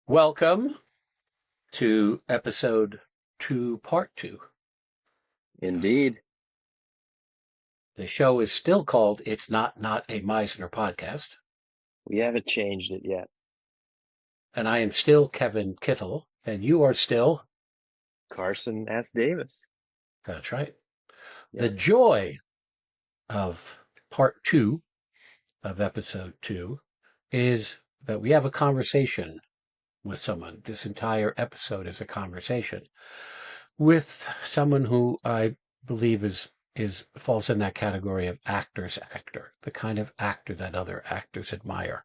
Welcome to episode 2, part 2. Indeed. The show is still called It's Not a Meisner Podcast. We haven't changed it yet. And I am still Kevin Kittle, and you are still Carson S. Davis. That's right. Yep. The joy of part 2 of episode 2 is that we have a conversation with someone. This entire episode is a conversation with someone who I believe falls in that category of actor's actor, the kind of actor that other actors admire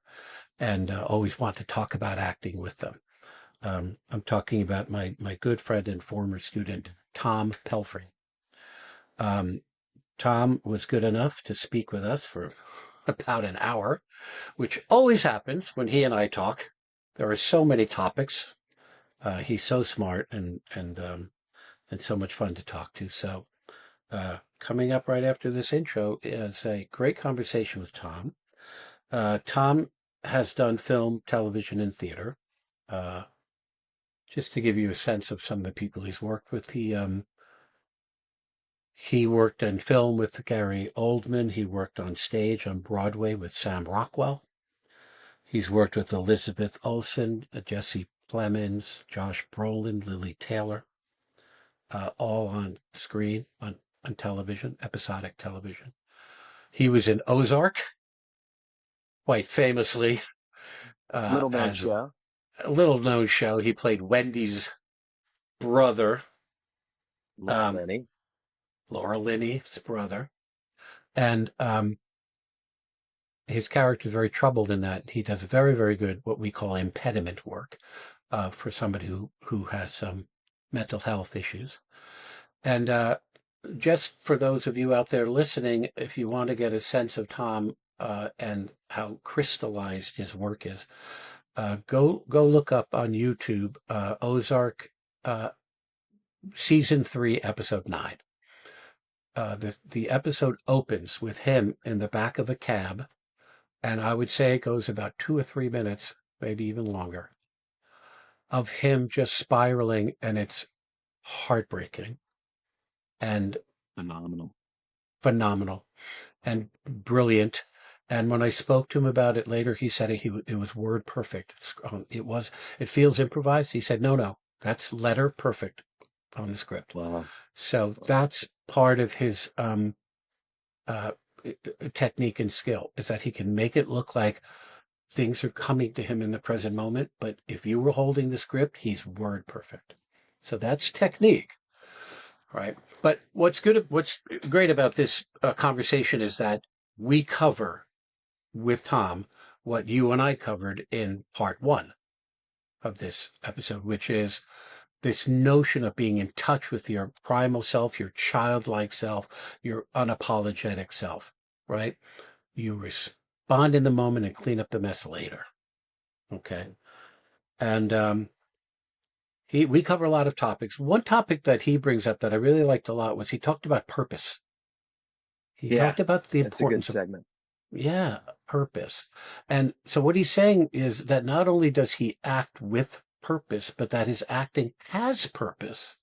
and always want to talk about acting with them. I'm talking about my good friend and former student, Tom Pelphrey. Tom was good enough to speak with us for about an hour, which always happens when he and I talk. There are so many topics. He's so smart and so much fun to talk to. So coming up right after this intro is a great conversation with Tom. Tom has done film, television, and theater. Just to give you a sense of some of the people he's worked with, he worked in film with Gary Oldman. He worked on stage on Broadway with Sam Rockwell. He's worked with Elizabeth Olsen, Jesse Plemons, Josh Brolin, Lily Taylor, all on screen, on television, episodic television. He was in Ozark, quite famously. Little known show. A little known show. He played Wendy's brother. Laura Linney's brother. And his character is very troubled in that he does very, very good, what we call impediment work for somebody who has some mental health issues. And just for those of you out there listening, if you want to get a sense of Tom and how crystallized his work is, go look up on YouTube Ozark season 3, episode 9. The episode opens with him in the back of a cab, and I would say it goes about 2 or 3 minutes, maybe even longer, of him just spiraling, and it's heartbreaking and phenomenal and brilliant. And when I spoke to him about it later, he said it was word perfect. It feels improvised. He said, no, that's letter perfect on the script. Wow. So that's part of his technique and skill, is that he can make it look like things are coming to him in the present moment. But if you were holding the script, he's word perfect. So that's technique, right? But what's great about this conversation is that we cover with Tom what you and I covered in part 1 of this episode, which is this notion of being in touch with your primal self, your childlike self, your unapologetic self, right? You respond in the moment and clean up the mess later. Okay. And we cover a lot of topics. One topic that he brings up that I really liked a lot was he talked about purpose. He talked about the importance of segment. Purpose. And so what he's saying is that not only does he act with purpose, but that his acting has purpose.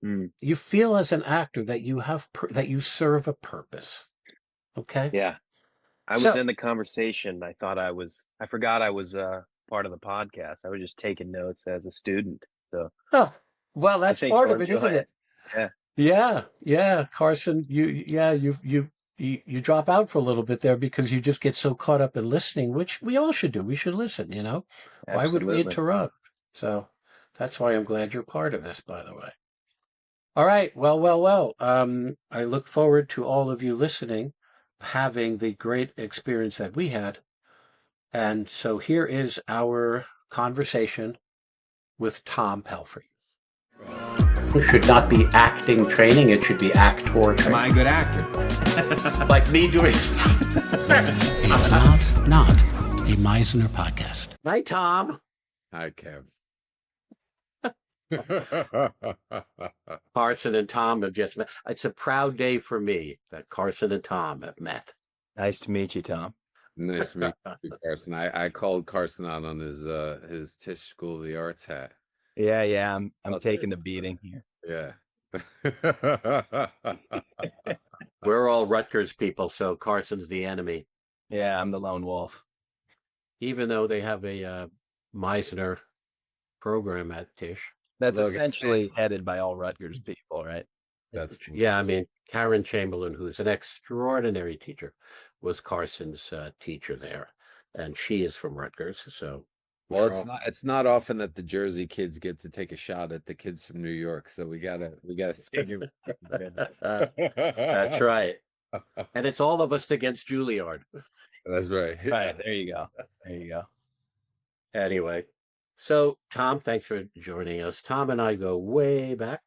You feel as an actor that you have that you serve a purpose. Okay. Yeah. I was in the conversation. I forgot I was part of the podcast. I was just taking notes as a student. So. Oh, well, that's part of it, isn't it? Yeah. Yeah. Carson, you drop out for a little bit there because you just get so caught up in listening, which we all should do. We should listen, Absolutely. Why would we interrupt? So that's why I'm glad you're part of this, by the way. All right. Well. I look forward to all of you listening, having the great experience that we had. And so here is our conversation with Tom Pelphrey. It should not be acting training. It should be actor training. Am I a good actor? Like me doing... It's not a Meisner podcast. Hi, Tom. Hi, Kev. Carson and Tom have just met. It's a proud day for me that Carson and Tom have met. Nice to meet you, Tom. Nice to meet you, Carson. I called Carson out on his Tisch School of the Arts hat. Yeah. I'm I'll taking take a beating here. Yeah. We're all Rutgers people, so Carson's the enemy. Yeah, I'm the lone wolf. Even though they have a Meisner program at Tisch. That's Look, essentially headed by all Rutgers people, right? That's true. Yeah, I mean, Karen Chamberlain, who's an extraordinary teacher, was Carson's teacher there, and she is from Rutgers. So, Well, it's not often that the Jersey kids get to take a shot at the kids from New York, so we gotta that's right. And it's all of us against Juilliard. That's right. Right, there you go. Anyway, so Tom, thanks for joining us. Tom and I go way back.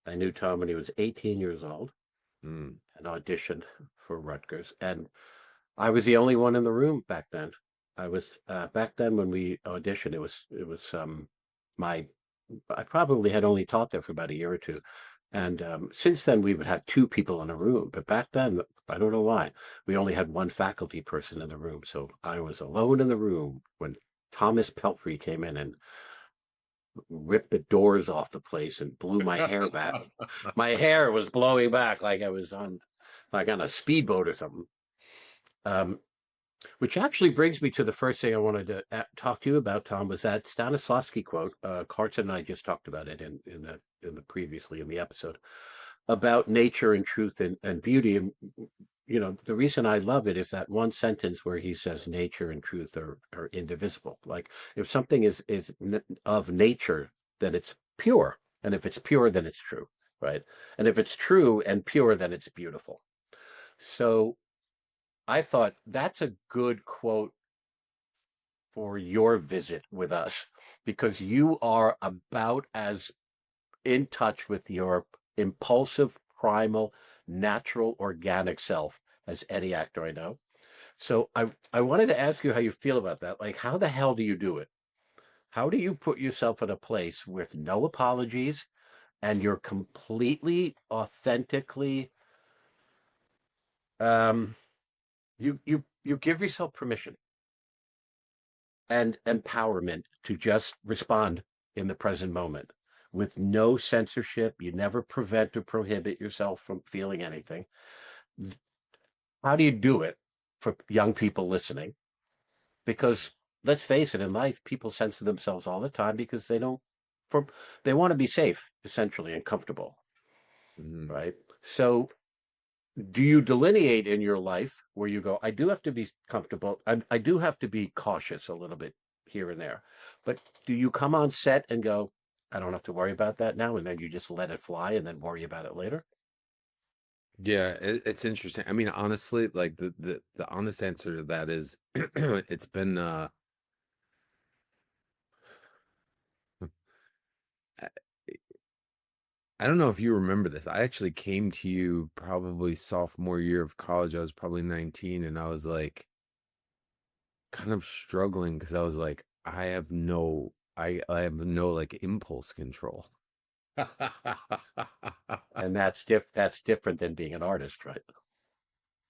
I knew Tom when he was 18 years old Mm. and auditioned for Rutgers. And I was the only one in the room back then. I was back then when we auditioned. It was I probably had only taught there for about a year or two, and since then we would have two people in a room. But back then, I don't know why, we only had one faculty person in the room. So I was alone in the room when Thomas Pelphrey came in and ripped the doors off the place and blew my hair back. My hair was blowing back like I was on a speedboat or something. Which actually brings me to the first thing I wanted to talk to you about, Tom, was that Stanislavski quote. Carson and I just talked about it in the previously in the episode about nature and truth and beauty. And the reason I love it is that one sentence where he says nature and truth are indivisible. Like if something is of nature, then it's pure, and if it's pure, then it's true, right? And if it's true and pure, then it's beautiful. So I thought that's a good quote for your visit with us, because you are about as in touch with your impulsive, primal, natural, organic self as any actor I know. So I wanted to ask you how you feel about that. Like, how the hell do you do it? How do you put yourself in a place with no apologies and you're completely, authentically, you give yourself permission and empowerment to just respond in the present moment with no censorship. You never prevent or prohibit yourself from feeling anything. How do you do it for young people listening? Because let's face it, in life, people censor themselves all the time because they want to be safe, essentially, and comfortable, right? So do you delineate in your life where you go, I do have to be comfortable, I do have to be cautious a little bit here and there, but do you come on set and go, I don't have to worry about that now, and then you just let it fly and then worry about it later? Yeah, it's interesting. I mean, honestly, like the honest answer to that is it's been I don't know if you remember this. I actually came to you probably sophomore year of college. I was probably 19, and I was like kind of struggling because I was like, I have no like impulse control. And that's different than being an artist, right?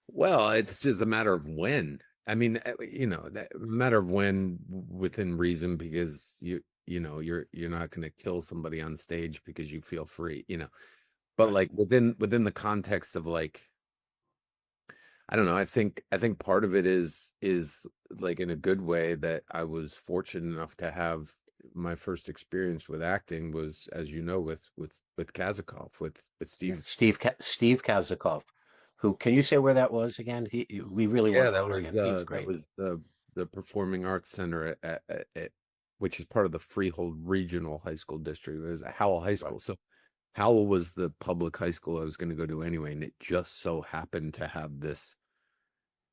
Well, it's just a matter of when. I mean, that matter of when within reason, because you're not going to kill somebody on stage because you feel free, but like within the context of like, I don't know. I think part of it is like in a good way that I was fortunate enough to have my first experience with acting was, as you know, with Kazakov, with Steve Kazakov. Who, can you say where that was again? We really want that was great. That was the Performing Arts Center at which is part of the Freehold Regional High School District. It was Howell High School. Right. So Howell was the public high school I was going to go to anyway, and it just so happened to have this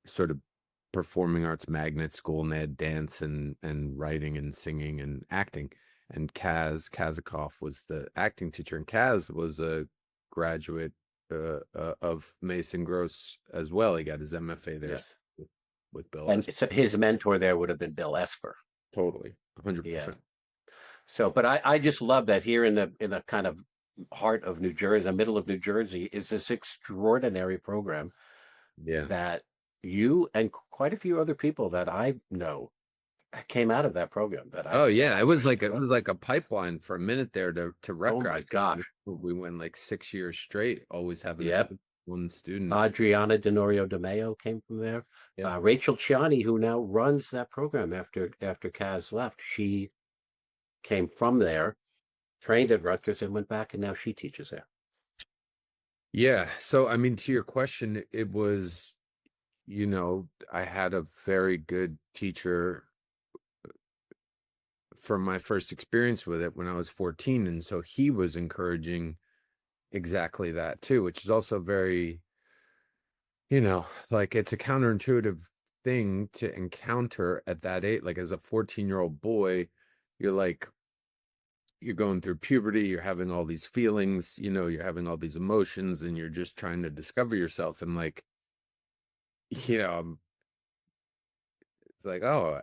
sort of performing arts magnet school, and they had dance and writing and singing and acting. And Kazakov was the acting teacher, and Kaz was a graduate of Mason Gross as well. He got his MFA there. Yes. With Bill. And so his mentor there would have been Bill Esper. Totally, 100%. Yeah. So, but I just love that here in the kind of heart of New Jersey, the middle of New Jersey, is this extraordinary program. Yeah. That you and quite a few other people that I know came out of that program that I Oh yeah, it was like Well, a pipeline for a minute there to oh my records. gosh. We went like 6 years straight, always having at Yep. least one student. Adriana Denorio de Mayo came from there. Yeah. Rachel Chiani, who now runs that program after Kaz left, she came from there, trained at Rutgers, and went back, and now she teaches there. Yeah. So I mean, to your question, it was, I had a very good teacher from my first experience with it when I was 14. And so he was encouraging exactly that too, which is also very, like it's a counterintuitive thing to encounter at that age. Like as a 14-year-old boy, you're going through puberty, you're having all these feelings, you're having all these emotions, and you're just trying to discover yourself. And like, it's like, oh,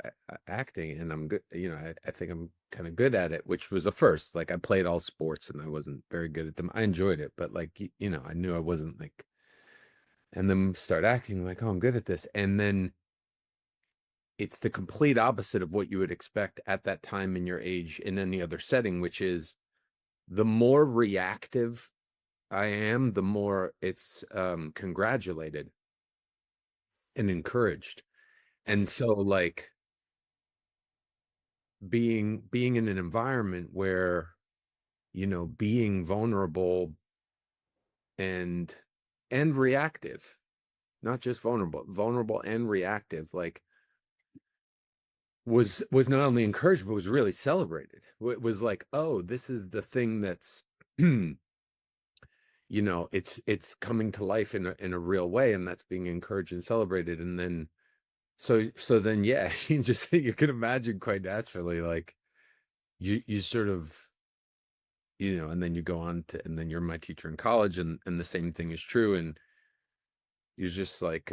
acting, and I'm good. I think I'm kind of good at it, which was a first. Like I played all sports and I wasn't very good at them. I enjoyed it, but like, I knew I wasn't like, and then start acting like, oh, I'm good at this. And then it's the complete opposite of what you would expect at that time in your age in any other setting, which is the more reactive I am, the more it's congratulated and encouraged. And so like being in an environment where, being vulnerable and reactive, not just vulnerable and reactive, like was not only encouraged, but was really celebrated. It was like, oh, this is the thing that's, it's coming to life in a real way, and that's being encouraged and celebrated. And then, so then, yeah, you can imagine quite naturally, like you sort of, and then you go on to, and then you're my teacher in college, and the same thing is true. And you're just like,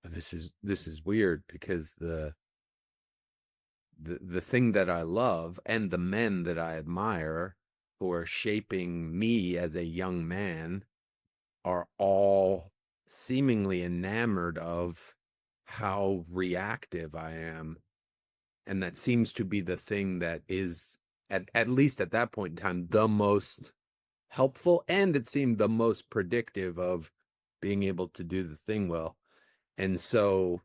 this is weird, because the thing that I love and the men that I admire who are shaping me as a young man are all seemingly enamored of how reactive I am. And that seems to be the thing that is, at least at that point in time, the most helpful, and it seemed the most predictive of being able to do the thing well. And so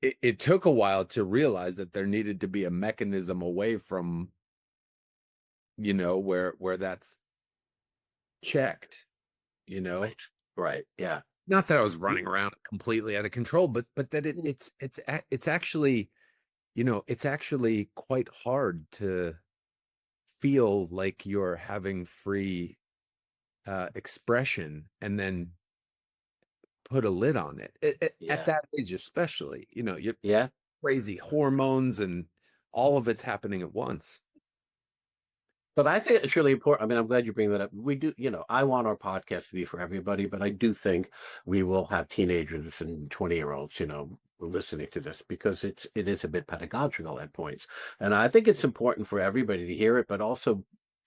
it took a while to realize that there needed to be a mechanism away from, where that's checked, Right. Yeah. not that I was running around completely out of control, but that it's actually, it's actually quite hard to feel like you're having free expression and then put a lid on it. Yeah. At that age, especially, you're Yeah. crazy hormones and all of it's happening at once. But I think it's really important. I mean, I'm glad you bring that up. We do, I want our podcast to be for everybody, but I do think we will have teenagers and 20-year-olds, listening to this, because it is a bit pedagogical at points. And I think it's important for everybody to hear it, but also,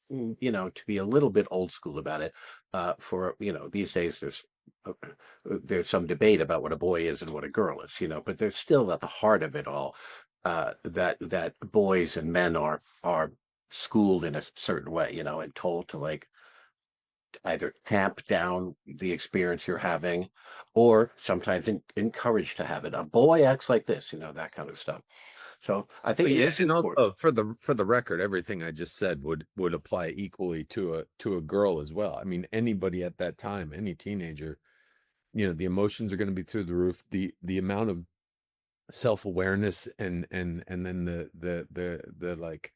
to be a little bit old school about it. For, these days there's some debate about what a boy is and what a girl is, but there's still at the heart of it all, that boys and men are schooled in a certain way, and told to like either tamp down the experience you're having, or sometimes encouraged to have it. A boy acts like this, that kind of stuff. So I think it is And important. also for the record, everything I just said would apply equally to a girl as well. I mean, anybody at that time, any teenager, the emotions are going to be through the roof. The amount of self-awareness and then the like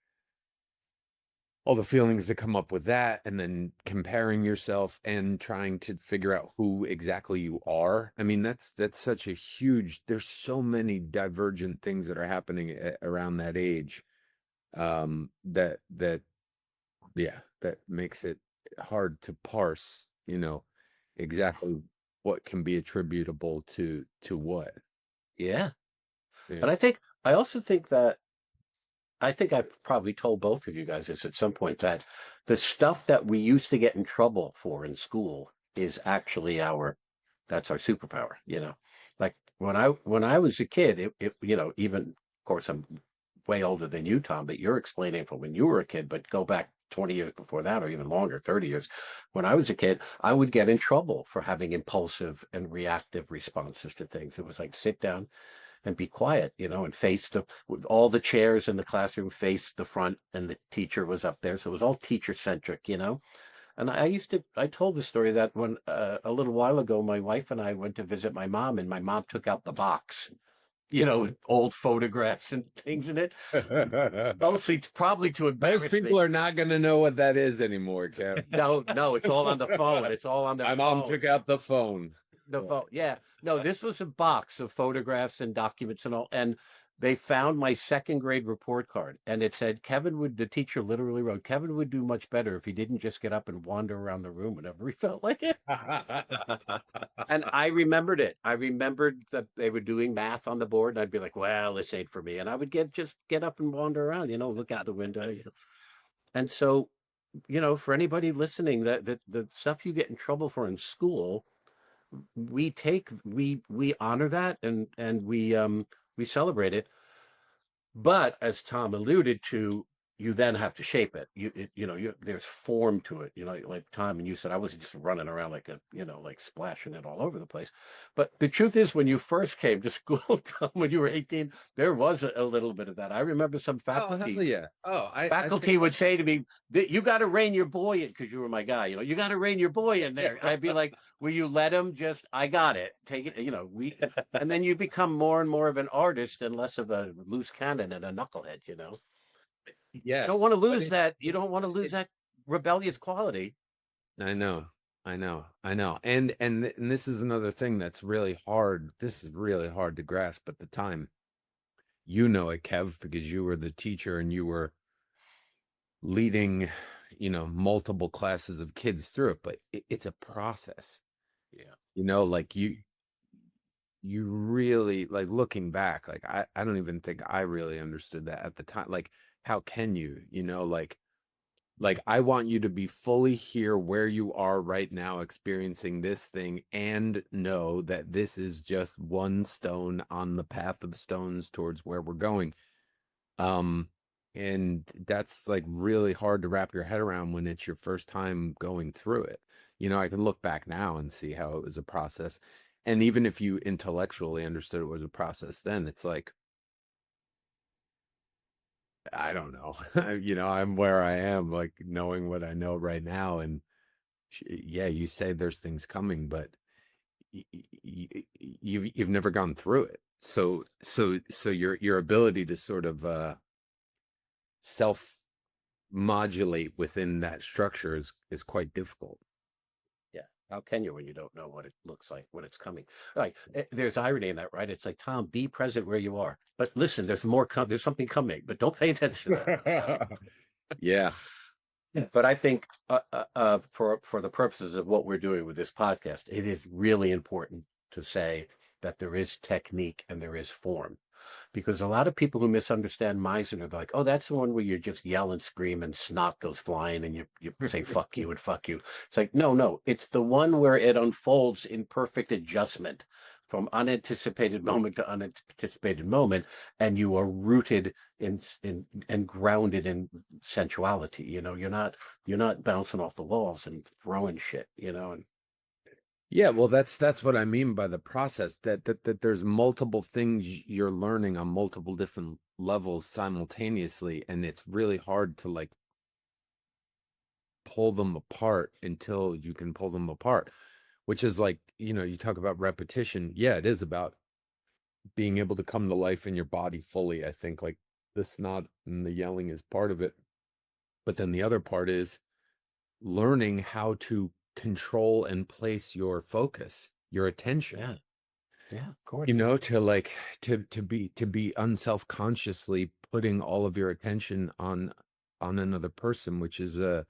all the feelings that come up with that, and then comparing yourself and trying to figure out who exactly you are. I mean, that's such a huge, there's so many divergent things that are happening around that age, that makes it hard to parse, exactly what can be attributable to what. Yeah. Yeah. But I also think that I think I probably told both of you guys this at some point, that the stuff that we used to get in trouble for in school is actually that's our superpower, you know. Like when I was a kid, you know, even of course I'm way older than you, Tom, but you're explaining from when you were a kid, but go back 20 years before that, or even longer, 30 years. When I was a kid, I would get in trouble for having impulsive and reactive responses to things. It was like, sit down and be quiet, you know, and face with all the chairs in the classroom faced the front, and the teacher was up there. So it was all teacher centric, you know. And I told the story that when a little while ago, my wife and I went to visit my mom, and my mom took out the box, you know, with old photographs and things in it. Mostly, probably to embarrass Most people me. are not going to know what that is anymore, Kev. No, it's all on the phone. It's all on the My phone. mom took out the phone. The phone, yeah. No, this was a box of photographs and documents and all. And they found my second grade report card, and it said the teacher literally wrote, Kevin would do much better if he didn't just get up and wander around the room whenever he felt like it. And I remembered it. I remembered that they were doing math on the board, and I'd be like, well, this ain't for me. And I would just get up and wander around, you know, look out the window. And so, you know, for anybody listening, that the stuff you get in trouble for in school, we honor that, and we celebrate it. But as Tom alluded to, you then have to shape it. You know, there's form to it. You know, like Tom and you said, I wasn't just running around like you know, like splashing it all over the place. But the truth is, when you first came to school, Tom, when you were 18, there was a little bit of that. I remember some faculty. Oh, hell yeah. Oh, Faculty would say to me, you got to rein your boy in, because you were my guy, you know, you got to rein your boy in there. I'd be like, will you let him just, I got it, take it, you know, and then you become more and more of an artist and less of a loose cannon and a knucklehead, you know. yeah. You don't want to lose that. You don't want to lose that rebellious quality. I know. And this is another thing that's really hard. This is really hard to grasp at the time. You know it, Kev, because you were the teacher and you were leading, you know, multiple classes of kids through it, but it's a process. Yeah. You know, like you really, like, looking back, like I don't even think I really understood that at the time. Like, how can you, you know, like I want you to be fully here where you are right now, experiencing this thing, and know that this is just one stone on the path of stones towards where we're going. And that's like really hard to wrap your head around when it's your first time going through it. You know, I can look back now and see how it was a process. And even if you intellectually understood it was a process, then it's like, I don't know. You know, I'm where I am, like knowing what I know right now. And yeah, you say there's things coming, but you've never gone through it. So your ability to sort of self modulate within that structure is quite difficult. Yeah. How can you when you don't know what it looks like, when it's coming? Like, there's irony in that, right? It's like, Tom, be present where you are, but listen, there's there's something coming, but don't pay attention to that. Yeah. But I think for the purposes of what we're doing with this podcast, it is really important to say that there is technique and there is form. Because a lot of people who misunderstand Meisner, they're like, oh, that's the one where you just yell and scream and snot goes flying and you say fuck you and fuck you. It's like, no, it's the one where it unfolds in perfect adjustment from unanticipated moment to unanticipated moment, and you are rooted in and grounded in sensuality. You know, you're not bouncing off the walls and throwing shit, you know. And yeah, well, that's what I mean by the process, that there's multiple things you're learning on multiple different levels simultaneously, and it's really hard to like pull them apart until you can pull them apart, which is like, you know, you talk about repetition. Yeah, it is about being able to come to life in your body fully. I think like the snot and the yelling is part of it, but then the other part is learning how to control and place your focus, your attention. Yeah, of course. You know, to like to be unself-consciously putting all of your attention on another person, which is a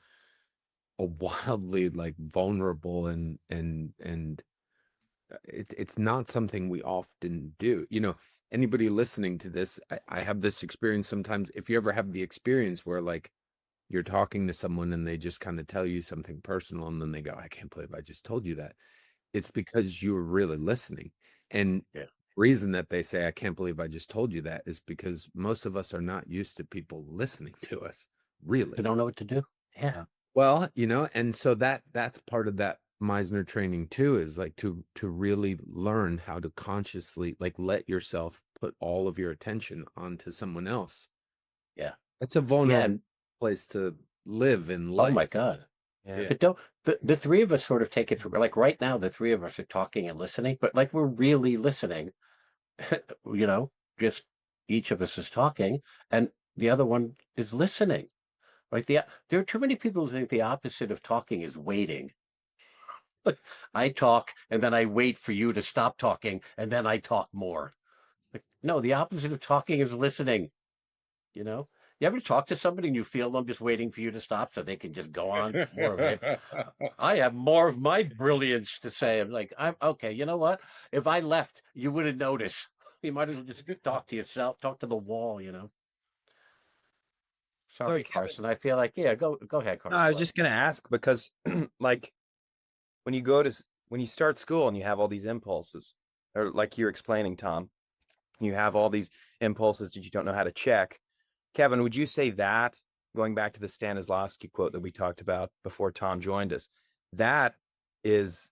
wildly like vulnerable and it's not something we often do. You know, anybody listening to this, I have this experience sometimes. If you ever have the experience where like you're talking to someone and they just kind of tell you something personal and then they go, I can't believe I just told you that. It's because you were really listening. And Yeah. reason that they say, I can't believe I just told you that is because most of us are not used to people listening to us. Really. They don't know what to do. Yeah. Well, and so that's part of that Meisner training too, is like to really learn how to consciously like let yourself put all of your attention onto someone else. Yeah. That's a vulnerable place to live in life. Oh my God. Yeah. But don't the three of us sort of take it for like right now, the three of us are talking and listening, but like we're really listening, just each of us is talking and the other one is listening. Right? There are too many people who think the opposite of talking is waiting. I talk and then I wait for you to stop talking and then I talk more. Like, no, the opposite of talking is listening. You ever talk to somebody and you feel them just waiting for you to stop so they can just go on more of it? I have more of my brilliance to say. I'm like, I'm okay. You know what? If I left, you wouldn't notice. You might as well just talk to yourself, talk to the wall. Sorry, Kevin, Carson. I feel like, yeah, go ahead, no, Carson. I was just gonna ask because, like, when you start school and you have all these impulses, or like you're explaining, Tom, you have all these impulses that you don't know how to check. Kevin, would you say that, going back to the Stanislavski quote that we talked about before Tom joined us, that is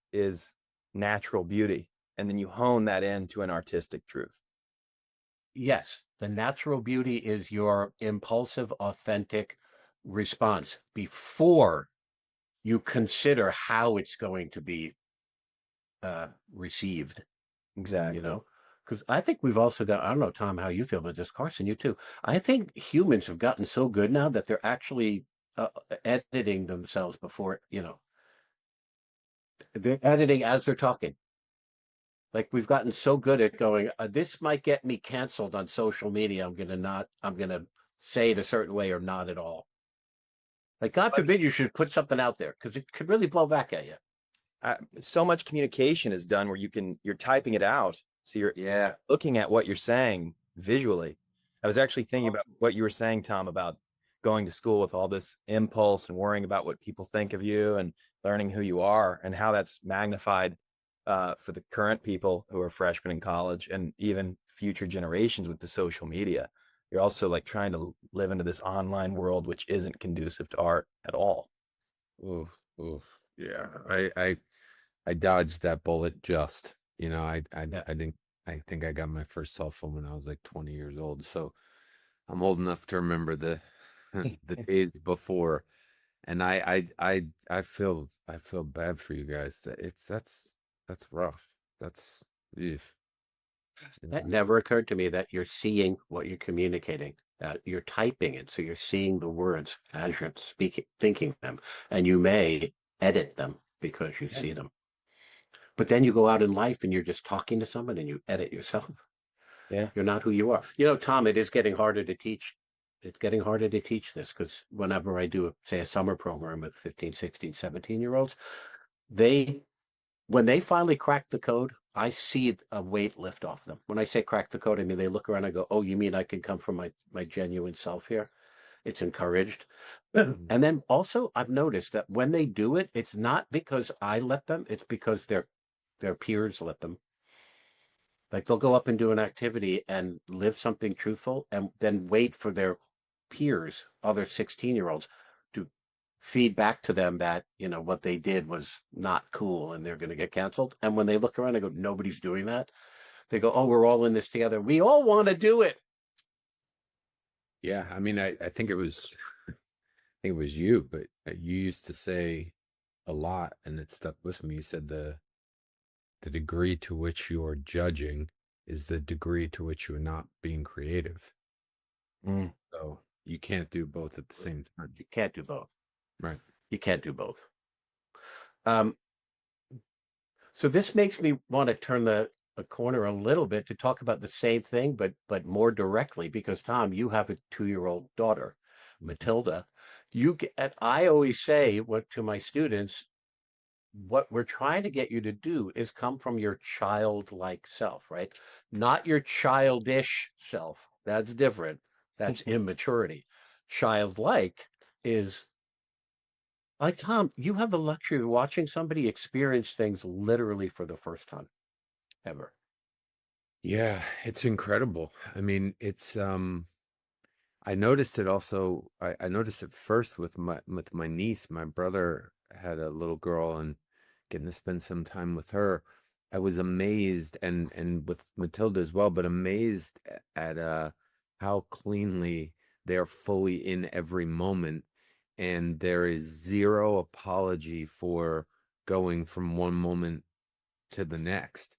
natural beauty, and then you hone that into an artistic truth? Yes, the natural beauty is your impulsive, authentic response before you consider how it's going to be received, Exactly. Because I think we've also got, I don't know, Tom, how you feel about this, Carson, you too. I think humans have gotten so good now that they're actually editing themselves before, they're editing as they're talking. Like we've gotten so good at going, this might get me canceled on social media. I'm going to say it a certain way or not at all. Like, God forbid you should put something out there because it could really blow back at you. So much communication is done where you're typing it out. So you're looking at what you're saying visually. I was actually thinking about what you were saying, Tom, about going to school with all this impulse and worrying about what people think of you and learning who you are and how that's magnified for the current people who are freshmen in college and even future generations with the social media. You're also like trying to live into this online world, which isn't conducive to art at all. Oof, oof. Yeah. I dodged that bullet just, I think I got my first cell phone when I was like 20 years old. So I'm old enough to remember the the days before. And I feel bad for you guys. That's rough. That's if That never occurred to me that you're seeing what you're communicating, that you're typing it. So you're seeing the words as you're speaking, thinking them, and you may edit them because you see them. But then you go out in life and you're just talking to someone and you edit yourself. Yeah. You're not who you are. Tom, it is getting harder to teach. It's getting harder to teach this because whenever I do, say, a summer program with 15, 16, 17-year-olds, when they finally crack the code, I see a weight lift off them. When I say crack the code, I mean they look around and go, oh, you mean I can come from my genuine self here? It's encouraged. And then also I've noticed that when they do it, it's not because I let them, it's because their peers let them. Like they'll go up and do an activity and live something truthful and then wait for their peers, other 16-year-olds, to feed back to them that, what they did was not cool and they're going to get canceled. And when they look around and go, nobody's doing that. They go, oh, we're all in this together. We all want to do it. Yeah, I mean, I think it was you, but you used to say a lot, and it stuck with me. You said the degree to which you are judging is the degree to which you're not being creative. So you can't do both at the same time. You can't do both. Right. You can't do both. So this makes me want to turn the corner a little bit to talk about the same thing, but more directly, because Tom, you have a 2-year-old daughter, Matilda. And I always say to my students, what we're trying to get you to do is come from your childlike self, right? Not your childish self. That's different. That's immaturity. Childlike is like Tom, you have the luxury of watching somebody experience things literally for the first time ever. Yeah, it's incredible. I mean, I noticed it also. I noticed it first with my niece. My brother had a little girl, and getting to spend some time with her, I was amazed, and with Matilda as well, but amazed at how cleanly they're fully in every moment, and there is zero apology for going from one moment to the next.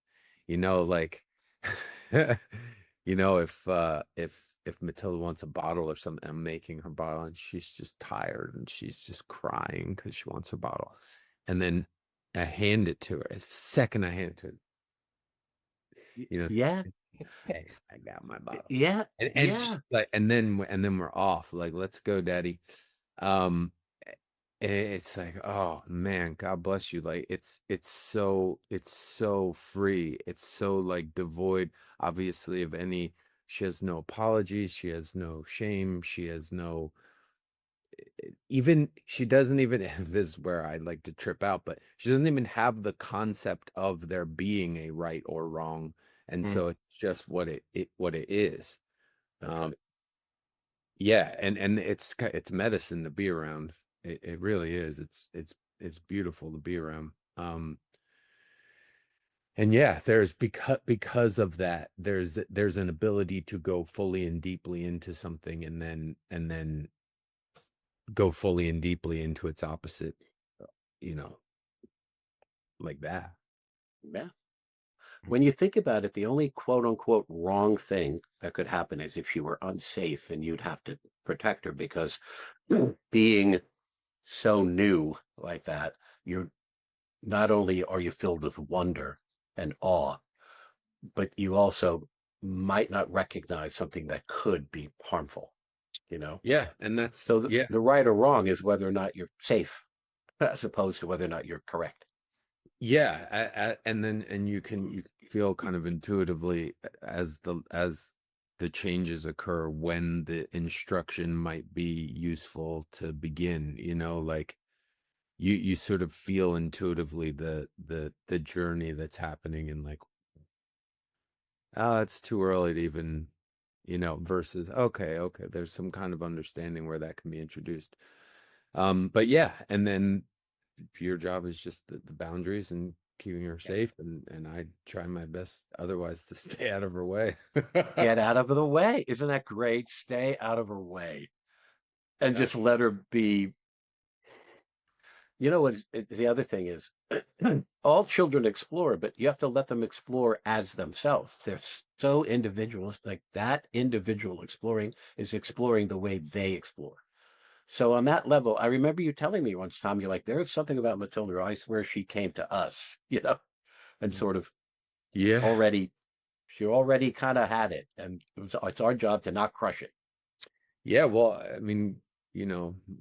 Like if Matilda wants a bottle or something, I'm making her bottle and she's just tired and she's just crying because she wants her bottle. And then I hand it to her. As the second I hand it to her, Yeah. hey, I got my bottle. Yeah. And she's like, and then we're off. Like, let's go, Daddy. It's like, oh man, God bless you. Like it's so free. It's so like devoid, obviously, of any. She has no apologies. She has no shame. She has no even. She doesn't even. This is where I like to trip out, but she doesn't even have the concept of there being a right or wrong, and so it's just what it is. Yeah, and it's medicine to be around. It really is. It's beautiful to be around. And yeah, there's because of that, there's an ability to go fully and deeply into something and then go fully and deeply into its opposite, you know, like that. Yeah. When you think about it, the only quote unquote wrong thing that could happen is if she were unsafe and you'd have to protect her because being so new like that, you're not only are you filled with wonder and awe, but you also might not recognize something that could be harmful, Yeah, and that's So yeah. the right or wrong is whether or not you're safe as opposed to whether or not you're correct. Yeah, and you can feel kind of intuitively as the changes occur when the instruction might be useful to begin, like you sort of feel intuitively the journey that's happening and like, oh, it's too early to even, versus okay, there's some kind of understanding where that can be introduced. But yeah, and then your job is just the boundaries and keeping her safe, and I try my best otherwise to stay out of her way. Get out of the way. Isn't that great? Stay out of her way and just let her be. You know what the other thing is? All children explore, but you have to let them explore as themselves. They're so individualistic. Like that individual exploring is exploring the way they explore. So on that level, I remember you telling me once, Tom, you're like, there's something about Matilda. I swear she came to us, and sort of Yeah. she already kind of had it. And it's our job to not crush it. Yeah. Well, I mean,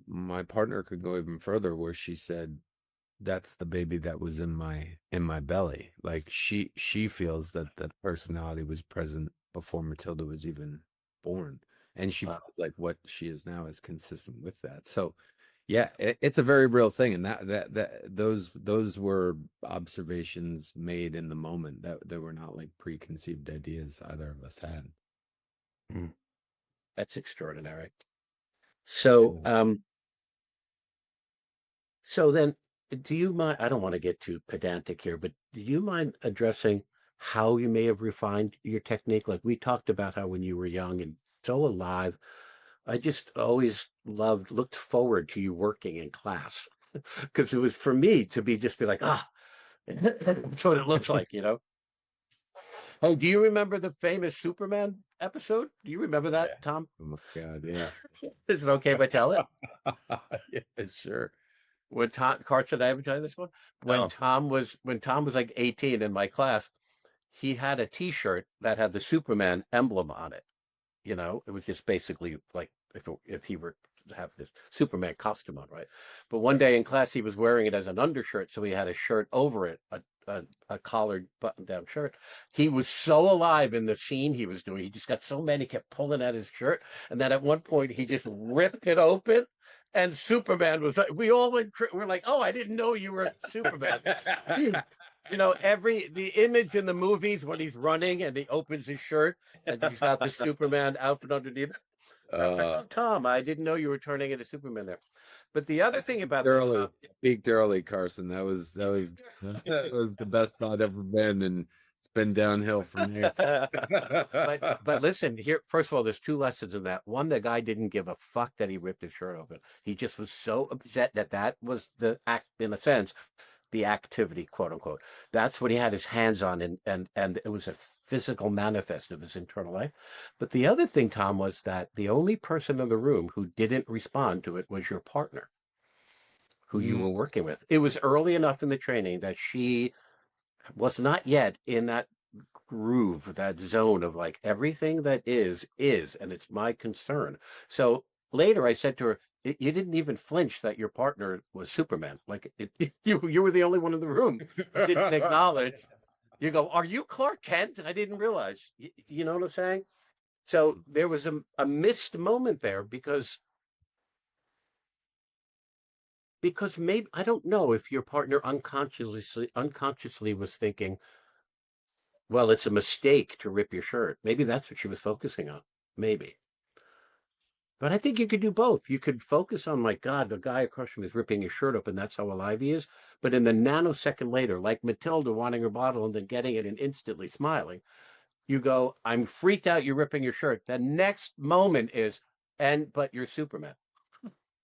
my partner could go even further where she said, that's the baby that was in my belly. Like she feels that the personality was present before Matilda was even born. And she felt like what she is now is consistent with that. So yeah, it's a very real thing. And those were observations made in the moment that were not like preconceived ideas either of us had. That's extraordinary. So, so then do you mind, I don't want to get too pedantic here, but do you mind addressing how you may have refined your technique? Like we talked about how when you were young and so alive, I just always looked forward to you working in class because it was for me to be like, that's what it looks like, Hey, do you remember the famous Superman episode? Do you remember that, Tom? Oh my God, yeah. Is it okay if I tell it? Yeah, sure. When Tom Carson, I advertised this one. When Tom was like 18 in my class, he had a T-shirt that had the Superman emblem on it. It was just basically like if he were have this Superman costume on, right? But one day in class, he was wearing it as an undershirt, so he had a shirt over it, a collared button-down shirt. He was so alive in the scene he was doing. He just got so mad, he kept pulling at his shirt, and then at one point he just ripped it open, and Superman was like, we all we're like, oh, I didn't know you were Superman. You know, the image in the movies when he's running and he opens his shirt and he's got the Superman outfit underneath. Tom, I didn't know you were turning into Superman there. But the other thing about early, peaked early, Carson. That was that was the best I'd ever been, and it's been downhill from there. but listen, here, first of all, there's 2 lessons in that. One, the guy didn't give a fuck that he ripped his shirt open. He just was so upset that was the act, in a sense, the activity, quote unquote. That's what he had his hands on, and it was a physical manifest of his internal life. But the other thing, Tom, was that the only person in the room who didn't respond to it was your partner, who you were working with. It was early enough in the training that she was not yet in that groove, that zone of like, everything that is, and it's my concern. So later I said to her, you didn't even flinch that your partner was Superman. Like, you were the only one in the room who didn't acknowledge. You go, are you Clark Kent? I didn't realize. You know what I'm saying? So there was a missed moment there because maybe, I don't know if your partner unconsciously was thinking, well, it's a mistake to rip your shirt. Maybe that's what she was focusing on. Maybe. But I think you could do both. You could focus on, my God, the guy across from me is ripping his shirt open. That's how alive he is. But in the nanosecond later, like Matilda wanting her bottle and then getting it and instantly smiling, you go, I'm freaked out, you're ripping your shirt. The next moment is, but you're Superman.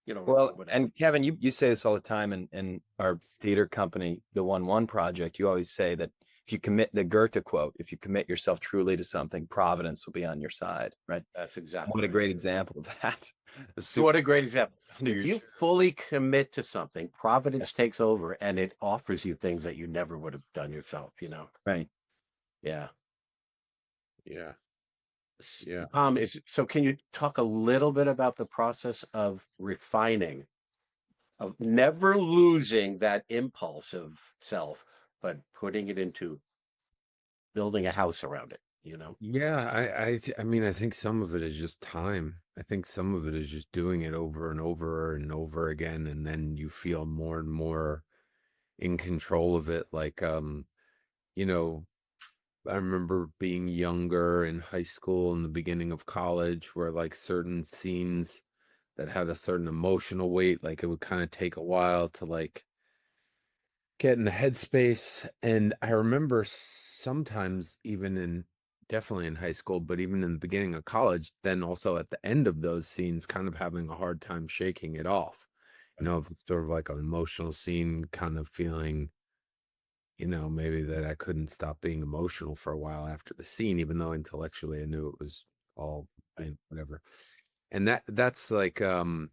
You know. Well, and Kevin, you say this all the time in our theater company, the 1-1 project. You always say that if you commit, the Goethe quote, if you commit yourself truly to something, Providence will be on your side, right? That's exactly what a great example of that. What a great example. If you fully commit to something, Providence takes over and it offers you things that you never would have done yourself, you know? Right. Yeah. Yeah. So can you talk a little bit about the process of refining, of never losing that impulse of self, but putting it into building a house around it, you know? Yeah, I mean, I think some of it is just time. I think some of it is just doing it over and over and over again, and then you feel more and more in control of it. Like, you know, I remember being younger in high school and the beginning of college, where like certain scenes that had a certain emotional weight, like it would kind of take a while to like get in the headspace. And I remember sometimes definitely in high school, but even in the beginning of college, then also at the end of those scenes, kind of having a hard time shaking it off. You know, sort of like an emotional scene, kind of feeling, you know, maybe that I couldn't stop being emotional for a while after the scene, even though intellectually I knew it was all whatever. And that's like, well,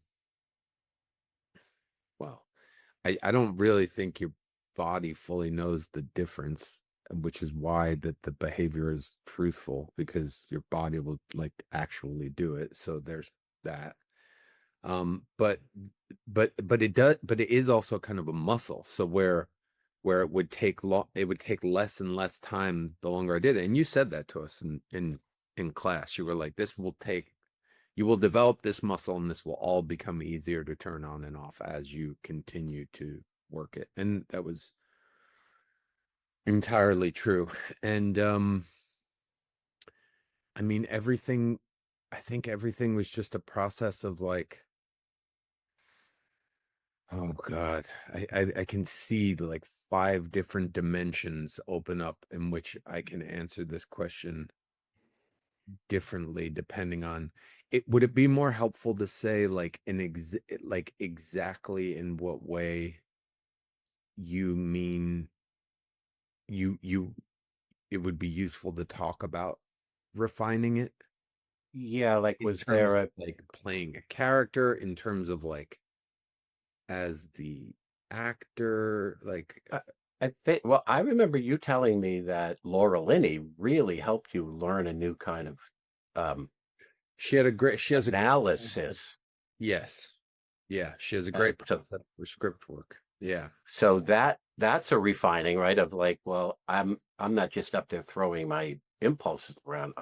I don't really think your body fully knows the difference, which is why that the behavior is truthful, because your body will like actually do it. So there's that. But it is also kind of a muscle. So where it would take less and less time the longer I did it. And you said that to us in class. You were like, you will develop this muscle and this will all become easier to turn on and off as you continue to work it. And that was entirely true. And I mean, I think everything was just a process of like, oh God, I can see like 5 different dimensions open up in which I can answer this question differently depending on it. Would it be more helpful to say like like exactly in what way you mean it would be useful to talk about refining it? Yeah, like, In was terms there of, like playing a character, in terms of like as the actor, like I think, well, I remember you telling me that Laura Linney really helped you learn a new kind of she has a analysis. Yes. Yeah. She has a And great so, process for script work. Yeah. so that's a refining, right? Of like, well, I'm not just up there throwing my impulses around.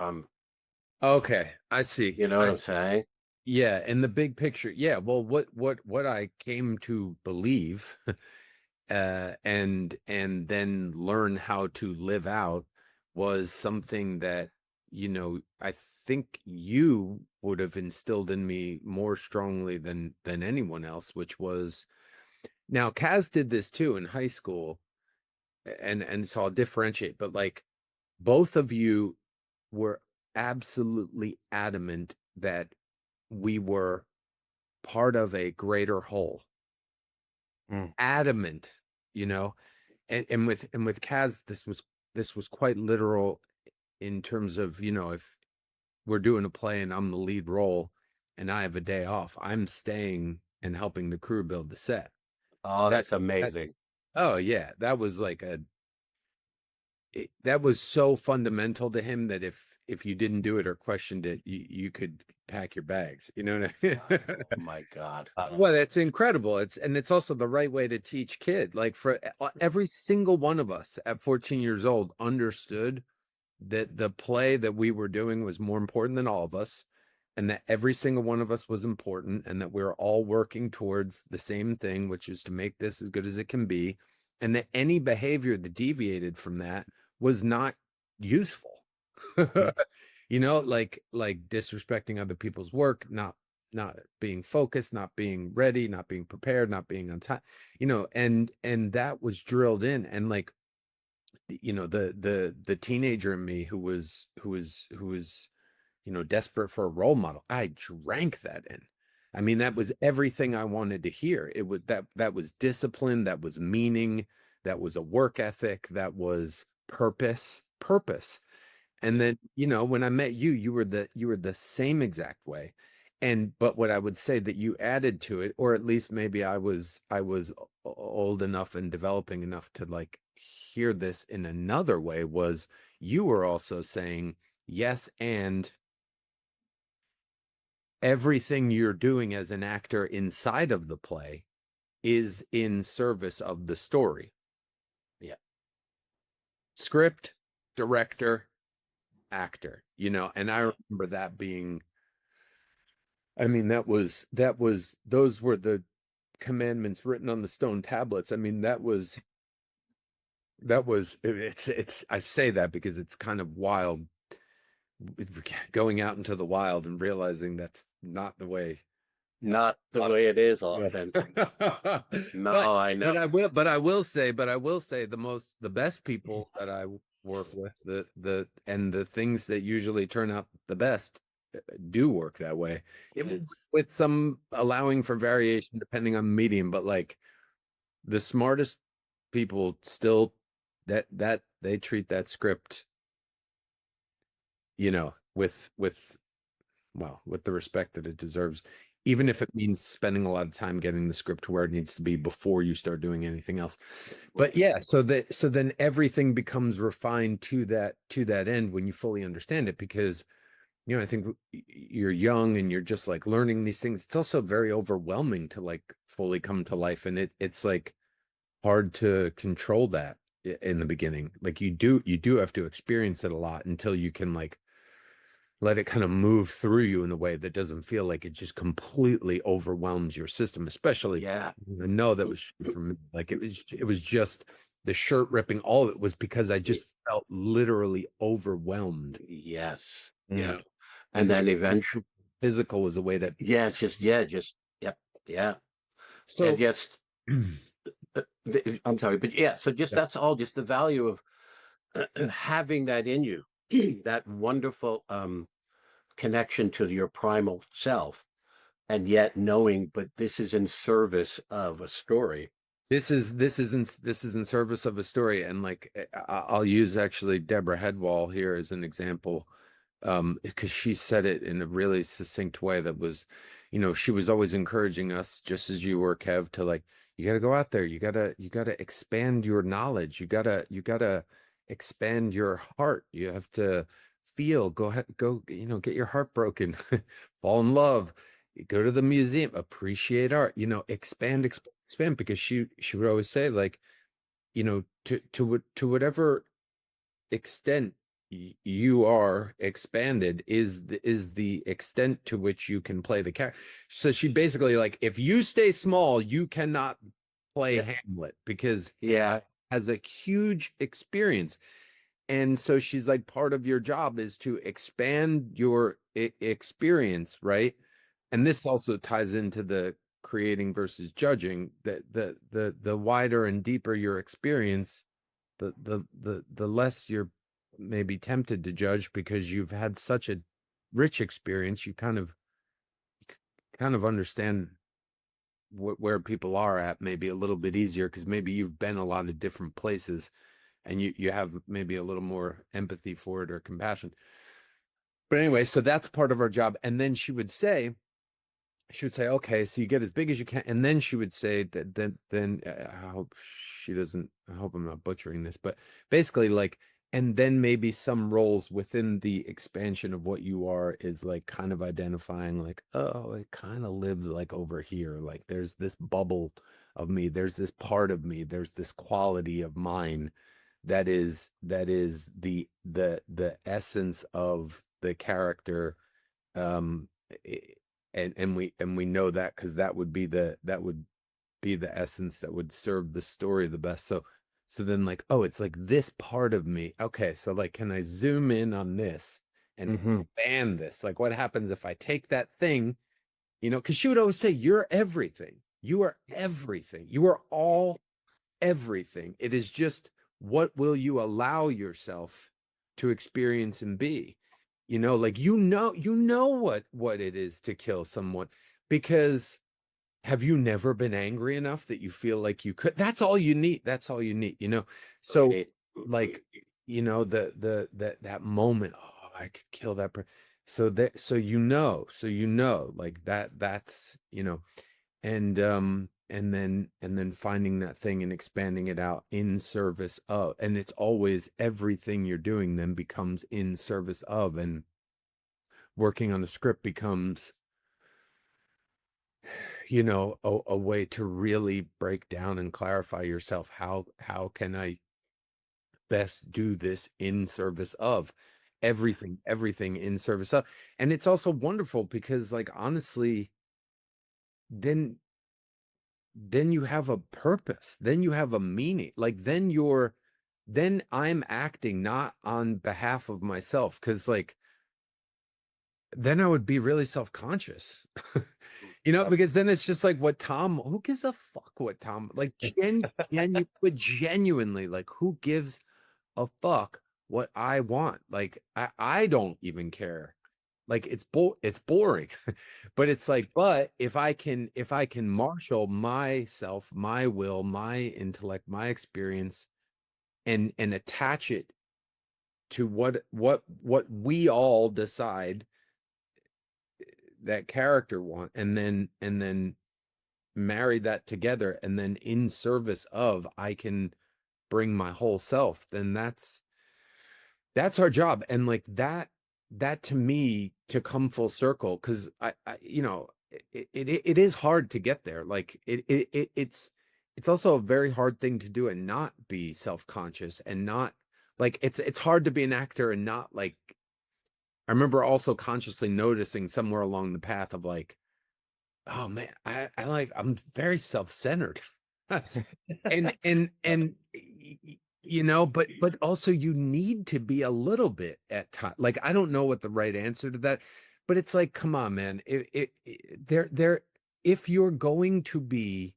Okay. I see. You know what I I'm see. saying? Yeah. In the big picture. Yeah. Well, what I came to believe, and then learn how to live out was something that, I think you would have instilled in me more strongly than anyone else, which was, now Kaz did this too in high school, and so I'll differentiate, but like both of you were absolutely adamant that we were part of a greater whole. Adamant, you know. And with Kaz, this was quite literal in terms of, if we're doing a play and I'm the lead role and I have a day off, I'm staying and helping the crew build the set. Oh, that's That's amazing. oh yeah, that was like that was so fundamental to him that if you didn't do it or questioned it, you could pack your bags. You know what I mean? Oh my God. Well, that's incredible. It's also the right way to teach kid. Like for every single one of us at 14 years old understood that the play that we were doing was more important than all of us, and that every single one of us was important, and that we we're all working towards the same thing, which is to make this as good as it can be, and that any behavior that deviated from that was not useful. Like disrespecting other people's work, not being focused, not being ready, not being prepared, not being on time, and that was drilled in. And like, the teenager in me who was desperate for a role model, I drank that in. I mean, that was everything I wanted to hear. It was that was discipline, that was meaning, that was a work ethic, that was purpose. And then, when I met you, you were the same exact way. But what I would say that you added to it, or at least maybe I was old enough and developing enough to like hear this in another way, was you were also saying, yes, and everything you're doing as an actor inside of the play is in service of the story. Yeah. Script, director, actor, and I remember that being, I mean, those were the commandments written on the stone tablets. I mean, it's I say that because it's kind of wild going out into the wild and realizing that's not the way. Not the way it is often. No, I know. But I will say the best people that I work with, the things that usually turn out the best do work that way. With some allowing for variation depending on the medium, but like the smartest people still that they treat that script, with the respect that it deserves, even if it means spending a lot of time getting the script to where it needs to be before you start doing anything else. But yeah, so then everything becomes refined to that end when you fully understand it, because I think you're young and you're just like learning these things. It's also very overwhelming to like fully come to life, and it's like hard to control that in the beginning. Like you do have to experience it a lot until you can like let it kind of move through you in a way that doesn't feel like it just completely overwhelms your system, especially. Yeah. I know that was for me. Like it was just the shirt ripping. All of it was because I just felt literally overwhelmed. Yes. Yeah. Yeah. And then eventually physical was a way that. Yeah, it's just yep. Yeah. So and just I'm sorry, but yeah, so just that's all just the value of having that in you, that wonderful connection to your primal self, and yet knowing, but this is in service of a story. This is in service of a story. And like I'll use actually Deborah Headwall here as an example, because she said it in a really succinct way that was, she was always encouraging us, just as you were, Kev, to like, you got to go out there, you got to expand your knowledge, you got to expand your heart, you have to feel, go ahead, go, get your heart broken, fall in love, go to the museum, appreciate art, you know, expand, because she would always say, like, you know, to whatever extent you are expanded is the extent to which you can play the character. So she basically, like, if you stay small, you cannot play Hamlet, because has a huge experience. And so she's like, part of your job is to expand your experience, right? And this also ties into the creating versus judging, that the wider and deeper your experience, the less you're maybe tempted to judge, because you've had such a rich experience. You kind of understand where people are at, maybe a little bit easier, because maybe you've been a lot of different places, and you have maybe a little more empathy for it or compassion. But anyway, so that's part of our job. And then she would say, okay, so you get as big as you can. And then she would say that then I hope I'm not butchering this, but basically, like, and then maybe some roles within the expansion of what you are is like kind of identifying, like, oh, it kind of lives like over here. Like, there's this bubble of me, there's this part of me, there's this quality of mine that is the essence of the character. And we know that, because that would be the essence that would serve the story the best. So then, like, oh, it's like this part of me. Okay, so, like, can I zoom in on this and expand this? Like, what happens if I take that thing, you know, because she would always say, you're everything. You are everything. You are all everything. It is just, what will you allow yourself to experience and be? You know, like, you know what it is to kill someone, because have you never been angry enough that you feel like you could? That's all you need. That's all you need, you know? So, like, you know, that moment, oh, I could kill that person. So you know, like, that's, you know, and then finding that thing and expanding it out in service of, and it's always, everything you're doing then becomes in service of, and working on the script becomes, you know, a way to really break down and clarify yourself. How can I best do this in service of everything in service of? And it's also wonderful because, like, honestly, then you have a purpose, then you have a meaning. Like, then I'm acting not on behalf of myself, because, like, then I would be really self-conscious, you know, because then it's just like, who gives a fuck what Tom, like, genuinely, like, who gives a fuck what I want? Like, I don't even care. Like, it's boring, but it's like, but if I can marshal myself, my will, my intellect, my experience, and attach it to what we all decide that character want, and then marry that together, and then in service of, I can bring my whole self, then that's our job. And, like, that to me, to come full circle, because I you know, it is hard to get there. Like, it's also a very hard thing to do and not be self-conscious, and not, like, it's hard to be an actor and not, like, I remember also consciously noticing somewhere along the path of, like, oh man, I'm very self-centered. and you know, but also, you need to be a little bit at time. Like, I don't know what the right answer to that, but it's like, come on, man. If you're going to be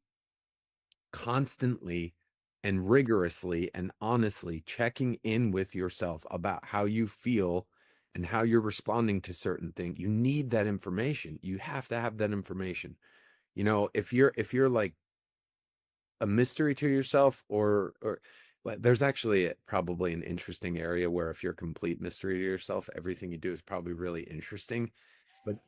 constantly and rigorously and honestly checking in with yourself about how you feel and how you're responding to certain things, you need that information. You have to have that information. You know, if you're like a mystery to yourself, or well, there's actually probably an interesting area where, if you're a complete mystery to yourself, everything you do is probably really interesting.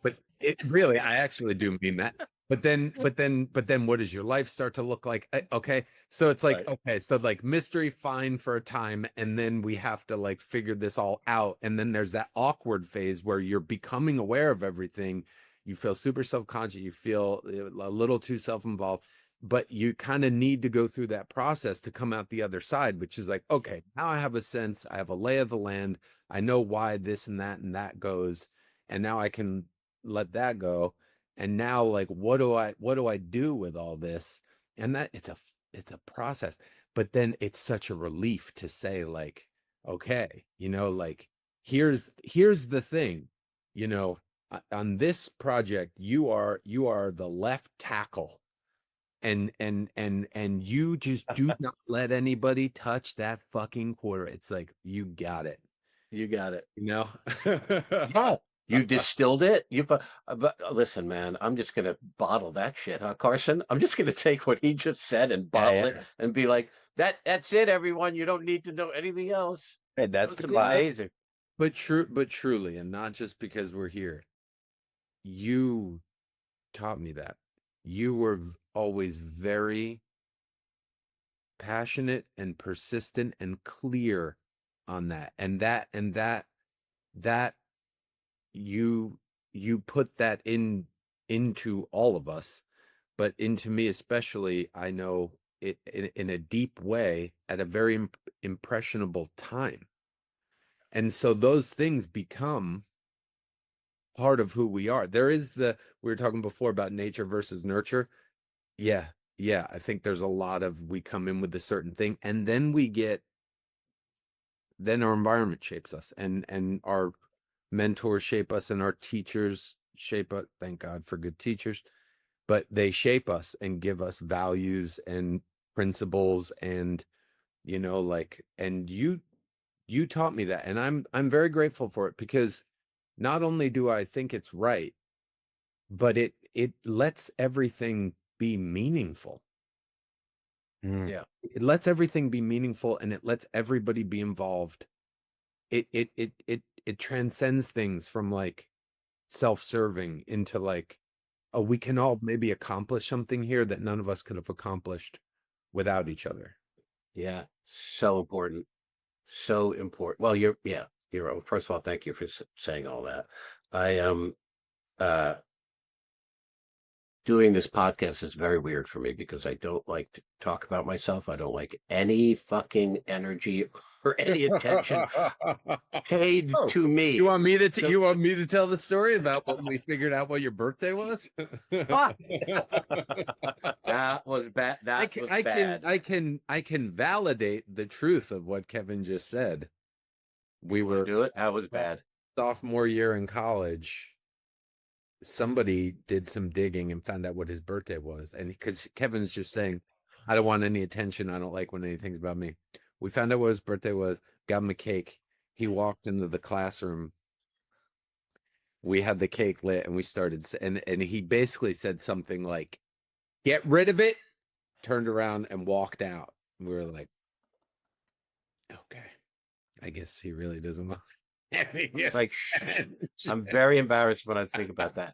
But it really, I actually do mean that. But then what does your life start to look like? Okay. So it's like, okay, so, like, mystery, fine for a time. And then we have to, like, figure this all out. And then there's that awkward phase where you're becoming aware of everything. you feel super self-conscious, you feel a little too self-involved, but you kind of need to go through that process to come out the other side, which is like, okay, now I have a sense, I have a lay of the land, I know why this and that goes, and now I can let that go. And now, like, what do I do with all this? And that it's a process, but then it's such a relief to say, like, okay, like, here's the thing, on this project, you are the left tackle, and you just do not let anybody touch that fucking quarter. It's like, you got it. Yeah, you distilled it. But listen, man, I'm just gonna bottle that shit, huh, Carson? I'm just gonna take what he just said and bottle it and be like, that's it, everyone. You don't need to know anything else. Hey, that's the class. Amazing. But truly, and not just because we're here, you taught me that. You were always very passionate and persistent and clear on that. And that you put that into all of us, but into me especially. I know it in a deep way at a very impressionable time. And so those things become part of who we are. There is we were talking before about nature versus nurture. Yeah. I think there's a lot of, we come in with a certain thing, and then then our environment shapes us, and our mentors shape us, and our teachers shape us. Thank God for good teachers, but they shape us and give us values and principles, and and you taught me that, and I'm very grateful for it, because not only do I think it's right, but it lets everything be meaningful. Yeah. It lets everything be meaningful, and it lets everybody be involved. It transcends things from, like, self-serving into, like, oh, we can all maybe accomplish something here that none of us could have accomplished without each other. Yeah. So important. So important. Well, first of all, thank you for saying all that. I doing this podcast is very weird for me, because I don't like to talk about myself. I don't like any fucking energy or any attention paid to me. You want me to tell the story about when we figured out what your birthday was? That was bad. I can validate the truth of what Kevin just said. That was bad. Sophomore year in college, somebody did some digging and found out what his birthday was. And because Kevin's just saying, I don't want any attention, I don't like when anything's about me. We found out what his birthday was, got him a cake. He walked into the classroom. We had the cake lit, and we started, and he basically said something like, get rid of it, turned around and walked out. And we were like, okay, I guess he really doesn't want. It's like, I'm very embarrassed when I think about that.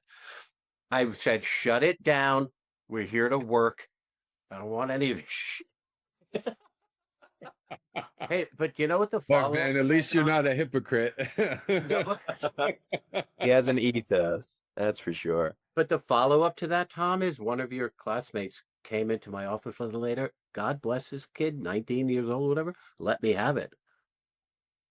I said, shut it down. We're here to work. I don't want any of this. Hey, but you know what the follow-up? Man, at least you're not a hypocrite. He has an ethos, that's for sure. But the follow-up to that, Tom, is one of your classmates came into my office a little later. God bless this kid, 19 years old, whatever. Let me have it.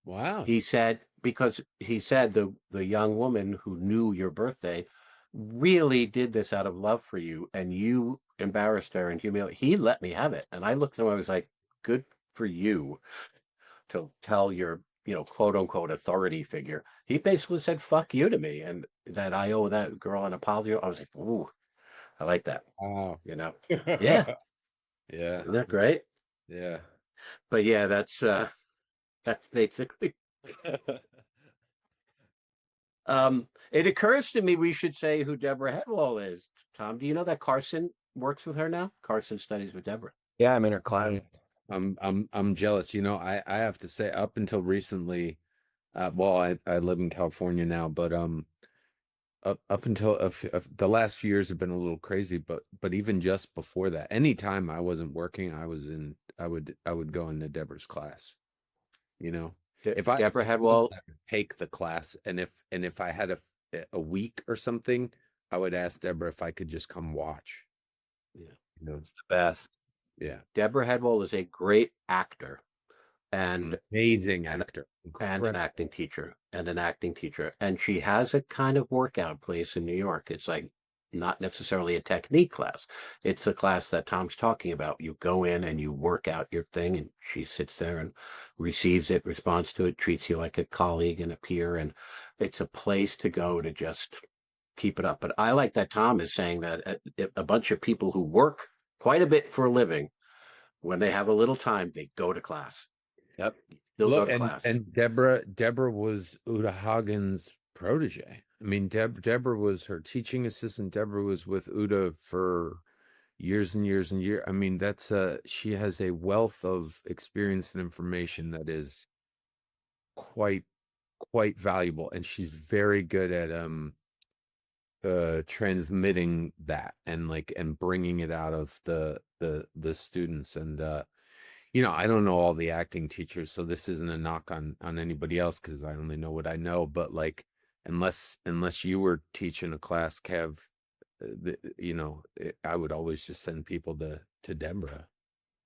Wow. He said, because he said the young woman who knew your birthday really did this out of love for you, and you embarrassed her and humiliated. He let me have it. And I looked at him, I was like, good for you to tell your, quote unquote authority figure. He basically said, fuck you to me, and that I owe that girl an apology. I was like, ooh, I like that. Oh. Yeah. Yeah. Isn't that great? Yeah. But yeah, that's basically. It occurs to me we should say who Deborah Headwall is. Tom, do you know that Carson works with her now? Carson studies with Deborah. Yeah, I'm in her class. I'm jealous. I have to say, up until recently, well, I live in California now, but up until the last few years have been a little crazy, but even just before that, anytime I wasn't working, I would go into Deborah's class. If Deborah Headwall, I would take the class, and if I had a week or something I would ask Deborah if I could just come watch. Yeah. You know, It's the best. yeah. Deborah Headwell is a great actor and Amazing actor. and an acting teacher. And she has a kind of workout place in New York. It's like not necessarily a technique class. It's a class that Tom's talking about. You go in and you work out your thing, and she sits there and receives it, responds to it, treats you like a colleague and a peer. And it's a place to go to just keep it up. But I like that Tom is saying that a bunch of people who work quite a bit for a living, when they have a little time, they go to class. Yep. They'll go Look, to class. and Deborah was Uta Hagen's protege. I mean, Deborah was her teaching assistant. Deborah was with Uta for years and years and years. I mean, that's she has a wealth of experience and information that is quite valuable, and she's very good at transmitting that and bringing it out of the students. And you know, I don't know all the acting teachers, so this isn't a knock on anybody else, because I only know what I know. But like, unless you were teaching a class, Kev, you know, I would always just send people to Deborah.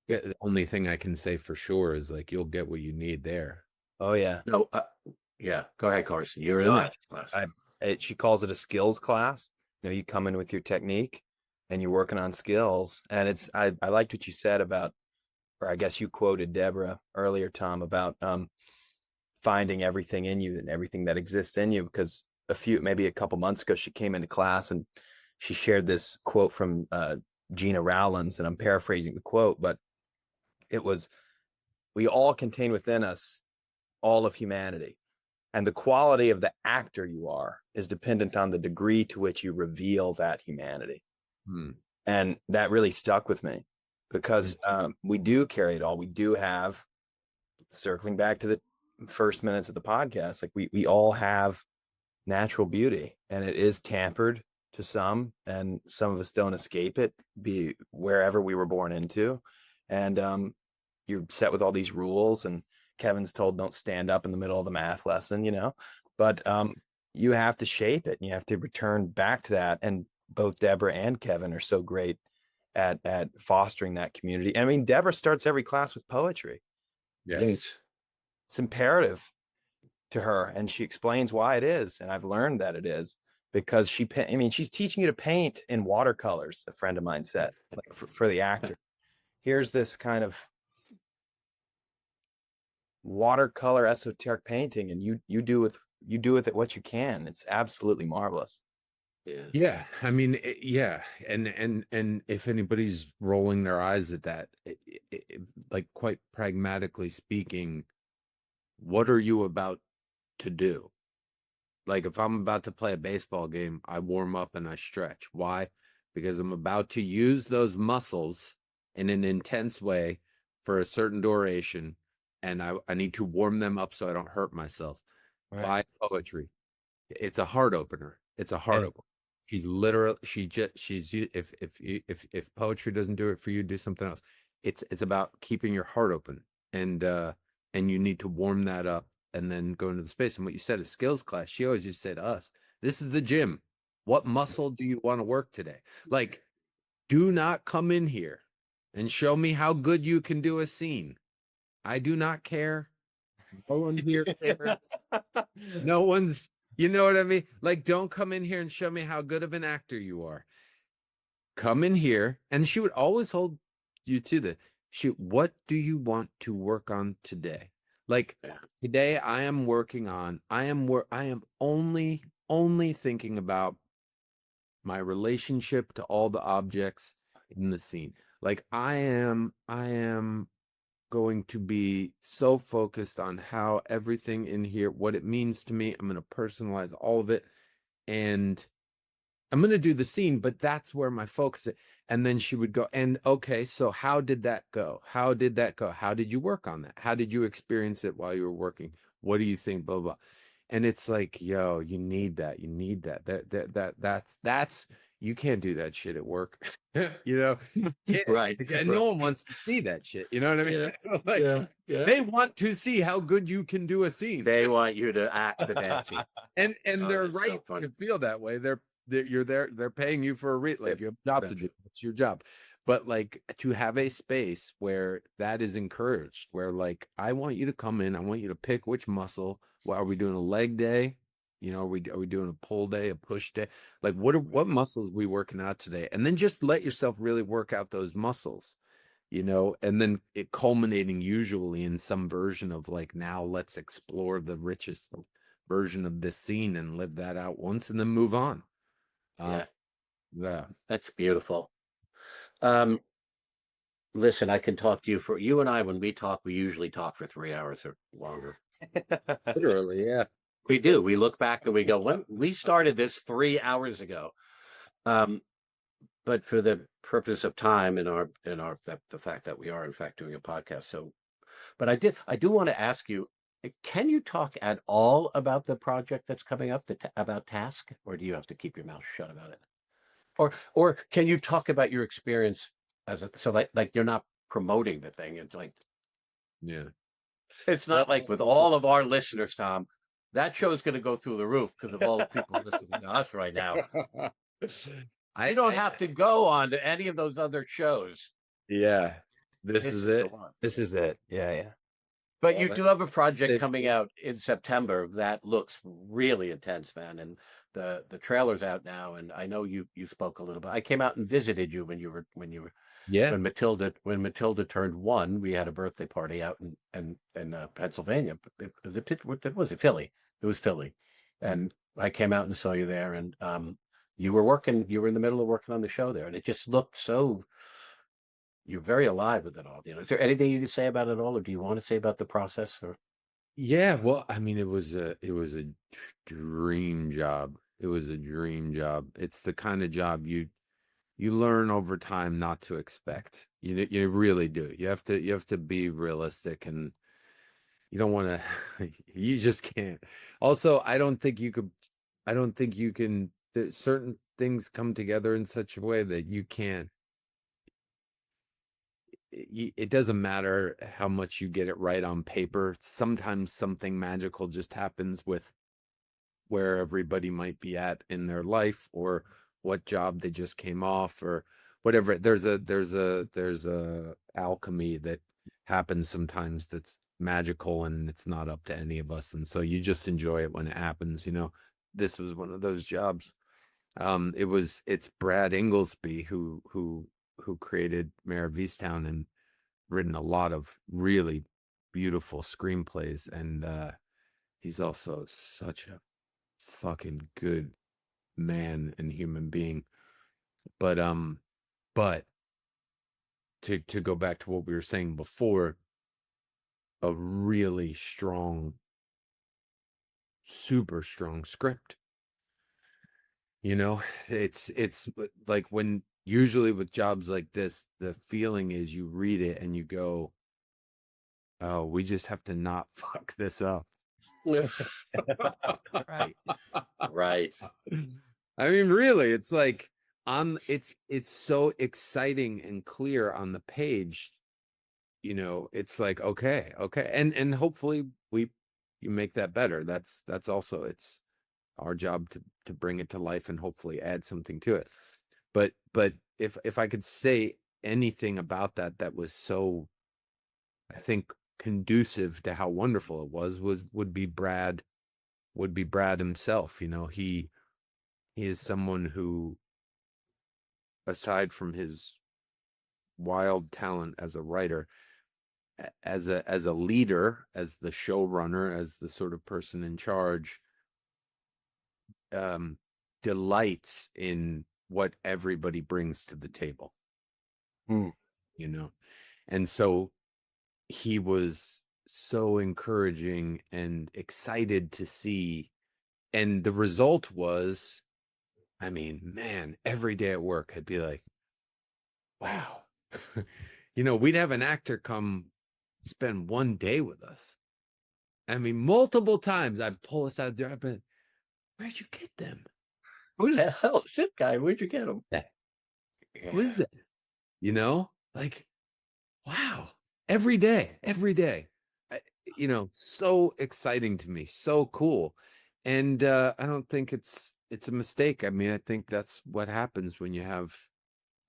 Yeah, the only thing I can say for sure is like, you'll get what you need there. Oh yeah. No, yeah. Go ahead, Carson. You're in No, that class. She calls it a skills class. You know, you come in with your technique and you're working on skills. And it's, I liked what you said about, or I guess you quoted Deborah earlier, Tom, about finding everything in you and everything that exists in you. Because maybe a couple months ago, she came into class and she shared this quote from Gina Rowlands, and I'm paraphrasing the quote, but it was, we all contain within us all of humanity. And the quality of the actor you are is dependent on the degree to which you reveal that humanity. And that really stuck with me, because we do carry it all. We do have, circling back to the first minutes of the podcast, like we all have natural beauty, and it is tampered to some, and some of us don't escape it, be wherever we were born into. And you're set with all these rules, and Kevin's told don't stand up in the middle of the math lesson, you know, but you have to shape it and you have to return back to that. And both Deborah and Kevin are so great at fostering that community. I mean, Deborah starts every class with poetry. Yes. It's imperative to her, and she explains why it is. And I've learned that it is because she's teaching you to paint in watercolors. A friend of mine said, like for the actor, here's this kind of watercolor esoteric painting, and you do with it what you can. It's absolutely marvelous. Yeah, I mean, yeah, and if anybody's rolling their eyes at that, like, quite pragmatically speaking, what are you about to do? Like, if I'm about to play a baseball game, I warm up and I stretch. Why? Because I'm about to use those muscles in an intense way for a certain duration, and I need to warm them up so I don't hurt myself. Right. By poetry, it's a heart opener. It's a heart opener. If poetry doesn't do it for you, do something else. It's about keeping your heart open, and you need to warm that up and then go into the space. And what you said is skills class. She always used to say to us, this is the gym. What muscle do you want to work today? Like, do not come in here and show me how good you can do a scene. I do not care. No one here cares. No one's, you know what I mean? Like, don't come in here and show me how good of an actor you are. Come in here, and she would always hold you to what do you want to work on today? Like, today I am working on, I am only thinking about my relationship to all the objects in the scene. Like, I am going to be so focused on how everything in here, what it means to me. I'm going to personalize all of it, and I'm going to do the scene, but that's where my focus is. And then she would go, and okay, so how did that go? How did that go? How did you work on that? How did you experience it while you were working? What do you think? Blah, blah. And it's like, yo, you need that. You need that. That's you can't do that shit at work. You know? Right. And no one wants to see that shit. You know what I mean? Like, they want to see how good you can do a scene. They want you to act the damn scene. And they're right to feel that way. you're there. They're paying you for a like you have a job to do. It's your job. But like to have a space where that is encouraged, where like I want you to come in, I want you to pick which muscle. Well, are we doing a leg day? You know, are we doing a pull day, a push day? Like what muscles we working out today? And then just let yourself really work out those muscles, you know, and then it culminating usually in some version of like, now let's explore the richest version of this scene and live that out once and then move on. Yeah. Yeah. That's beautiful. Listen, I can talk to you for you and I, when we talk, we usually talk for 3 hours or longer. Literally, yeah. We do. We look back and we go, when we started this 3 hours ago. But for the purpose of time and the fact that we are in fact doing a podcast. So, but I do want to ask you, can you talk at all about the project that's coming up, about Task, or do you have to keep your mouth shut about it? Or can you talk about your experience like you're not promoting the thing? It's like, yeah, it's not like with all of our listeners, Tom, that show's going to go through the roof because of all the people listening to us right now. I don't have to go on to any of those other shows. Yeah, this is it. This is it. Yeah. But you do have a project coming out in September that looks really intense, man. And the trailer's out now. And I know you spoke a little bit. I came out and visited you when Matilda turned 1. We had a birthday party out in Pennsylvania. What was it? Philly. It was Philly, and I came out and saw you there. And you were in the middle of working on the show there, and it just looked so. You're very alive with it all. You know, is there anything you can say about it all, or do you want to say about the process? Or yeah, well, I mean, it was a dream job. It was a dream job. It's the kind of job you learn over time not to expect. You really do. You have to be realistic, and you don't want to. You just can't. Also, I don't think you can. Certain things come together in such a way that you can't. It doesn't matter how much you get it right on paper. Sometimes something magical just happens with where everybody might be at in their life, or what job they just came off, or whatever. There's a alchemy that happens sometimes that's magical, and it's not up to any of us. And so you just enjoy it when it happens. You know, this was one of those jobs. It's Brad Inglesby who created Mare of Easttown and written a lot of really beautiful screenplays, and he's also such a fucking good man and human being. But to go back to what we were saying before, a really strong, super strong script. You know, it's like when usually with jobs like this, the feeling is you read it and you go, oh, we just have to not fuck this up. right. I mean, really, it's like it's so exciting and clear on the page. You know, it's like, okay. And hopefully you make that better. That's also, it's our job to bring it to life and hopefully add something to it. But if I could say anything about that was so, I think, conducive to how wonderful it would be Brad himself. You know, he is someone who, aside from his wild talent as a writer, as a leader, as the showrunner, as the sort of person in charge, delights in what everybody brings to the table. You know, and so he was so encouraging and excited to see, and the result was, I mean, man, every day at work I'd be like, wow. You know, we'd have an actor come spend one day with us. I mean, multiple times I'd pull us out there. I'd be like, where'd you get them? Who the hell is this guy? Where'd you get him? Yeah. Who is that? You know, like, wow, every day, you know, so exciting to me, so cool. And I don't think it's it's a mistake. I mean, I think that's what happens when you have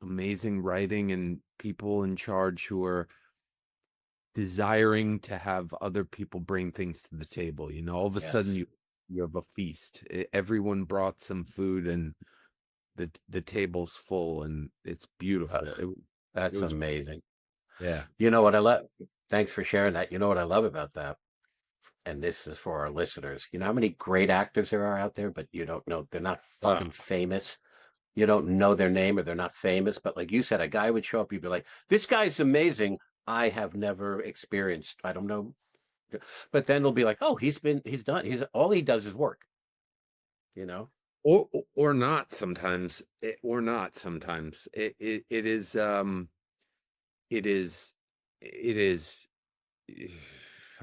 amazing writing and people in charge who are desiring to have other people bring things to the table. You know, all of a sudden you have a feast. Everyone brought some food and the table's full and it's beautiful. That's it was amazing. Yeah. You know what I love? Thanks for sharing that. You know what I love about that? And this is for our listeners. You know how many great actors there are out there, but you don't know, they're not fucking famous. You don't know their name or they're not famous. But like you said, a guy would show up, you'd be like, this guy's amazing. I have never experienced, I don't know. But then they'll be like, oh, he's all he does is work, you know? Or not sometimes. It is it is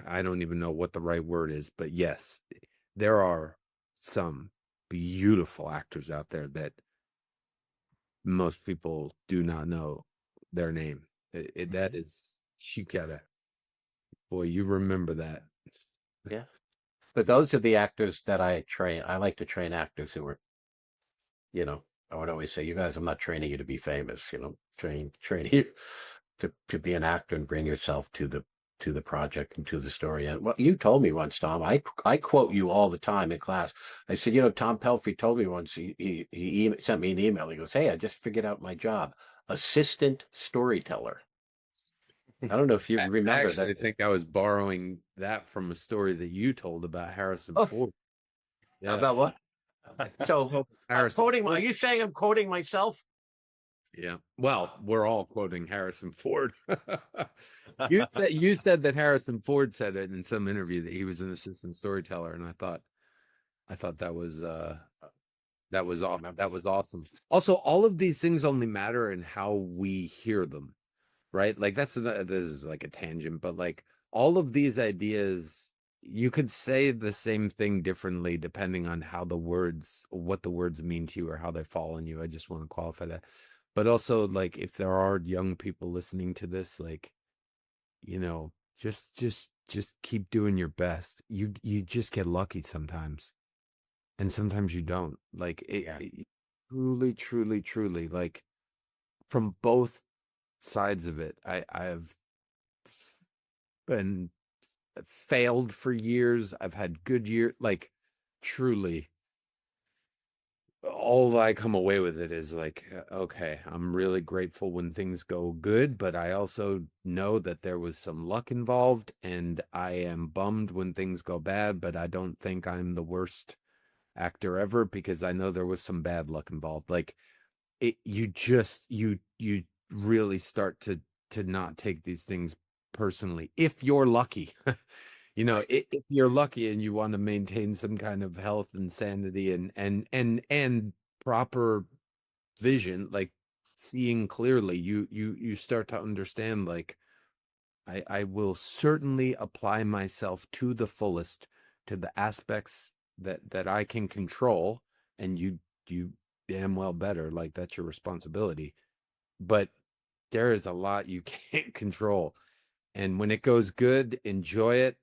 I don't even know what the right word is, but yes, there are some beautiful actors out there that most people do not know their name. That is, you gotta, boy, you remember that. Yeah. But those are the actors that I train. I like to train actors who are, you know, I would always say, you guys, I'm not training you to be famous, you know, training you to be an actor and bring yourself to the project and to the story. And well, you told me once, Tom, I quote you all the time in class. I said, you know, Tom Pelphrey told me once, he sent me an email. He goes, hey, I just figured out my job, assistant storyteller. I don't know if you remember that. I think I was borrowing that from a story that you told about Harrison Ford. Yeah. About what? So quoting, are you saying I'm quoting myself? Yeah. Well, we're all quoting Harrison Ford. You said that Harrison Ford said it in some interview that he was an assistant storyteller, and I thought that was awesome. Also, all of these things only matter in how we hear them, right? Like this is like a tangent, but like all of these ideas, you could say the same thing differently depending on how what the words mean to you or how they fall on you. I just want to qualify that. But also, like, if there are young people listening to this, like, you know, just keep doing your best. You just get lucky sometimes, and sometimes you don't. Like, truly, like, from both sides of it, I've been failed for years. I've had good years. Like, truly, all I come away with it is like, okay, I'm really grateful when things go good, but I also know that there was some luck involved, and I am bummed when things go bad, but I don't think I'm the worst actor ever because I know there was some bad luck involved. Like, you really start to not take these things personally if you're lucky. You know, if you're lucky and you want to maintain some kind of health and sanity and proper vision, like seeing clearly, you start to understand, like, I will certainly apply myself to the fullest to the aspects that I can control, and you damn well better, like, that's your responsibility. But there is a lot you can't control. And when it goes good, enjoy it.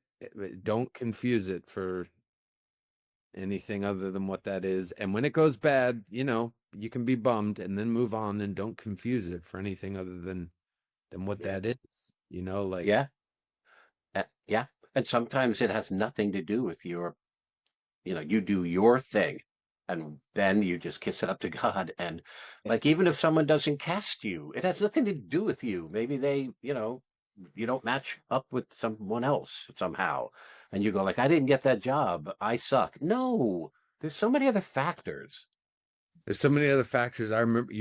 Don't confuse it for anything other than what that is. And when it goes bad, you know, you can be bummed and then move on, and don't confuse it for anything other than what that is. You know, like, Yeah. Yeah. And sometimes it has nothing to do with you do your thing and then you just kiss it up to God. And like, even if someone doesn't cast you, it has nothing to do with you. Maybe they, you don't match up with someone else somehow. And you go like, I didn't get that job, I suck. No, there's so many other factors. there's so many other factors. I remember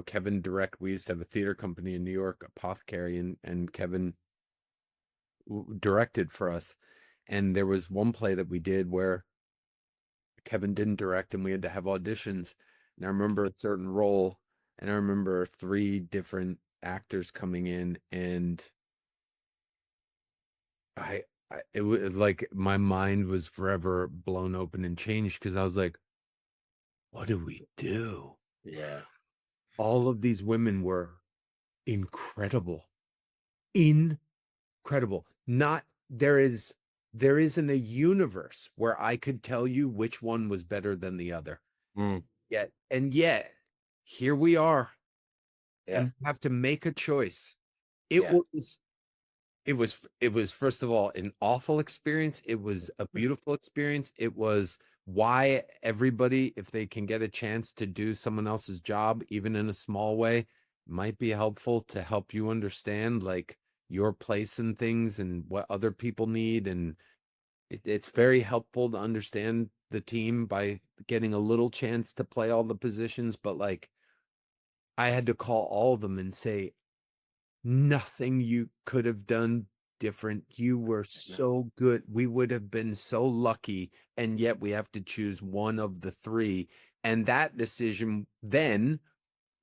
Kevin Direct. We used to have a theater company in New York, Apothecary, and Kevin directed for us. And there was one play that we did where Kevin didn't direct, and we had to have auditions. And I remember a certain role, and I remember 3 different actors coming in, and it was like my mind was forever blown open and changed, because I was like, what do we do? Yeah. All of these women were incredible. Incredible. Not there isn't a universe where I could tell you which one was better than the other. Yet here we are. Yeah. And we have to make a choice. Yeah. It was first of all an awful experience. It was a beautiful experience. It was why everybody, if they can get a chance to do someone else's job, even in a small way, might be helpful to help you understand like your place in things and what other people need. And it's very helpful to understand the team by getting a little chance to play all the positions. But like, I had to call all of them and say, nothing you could have done different. You were so good. We would have been so lucky. And yet we have to choose one of the three. And that decision then,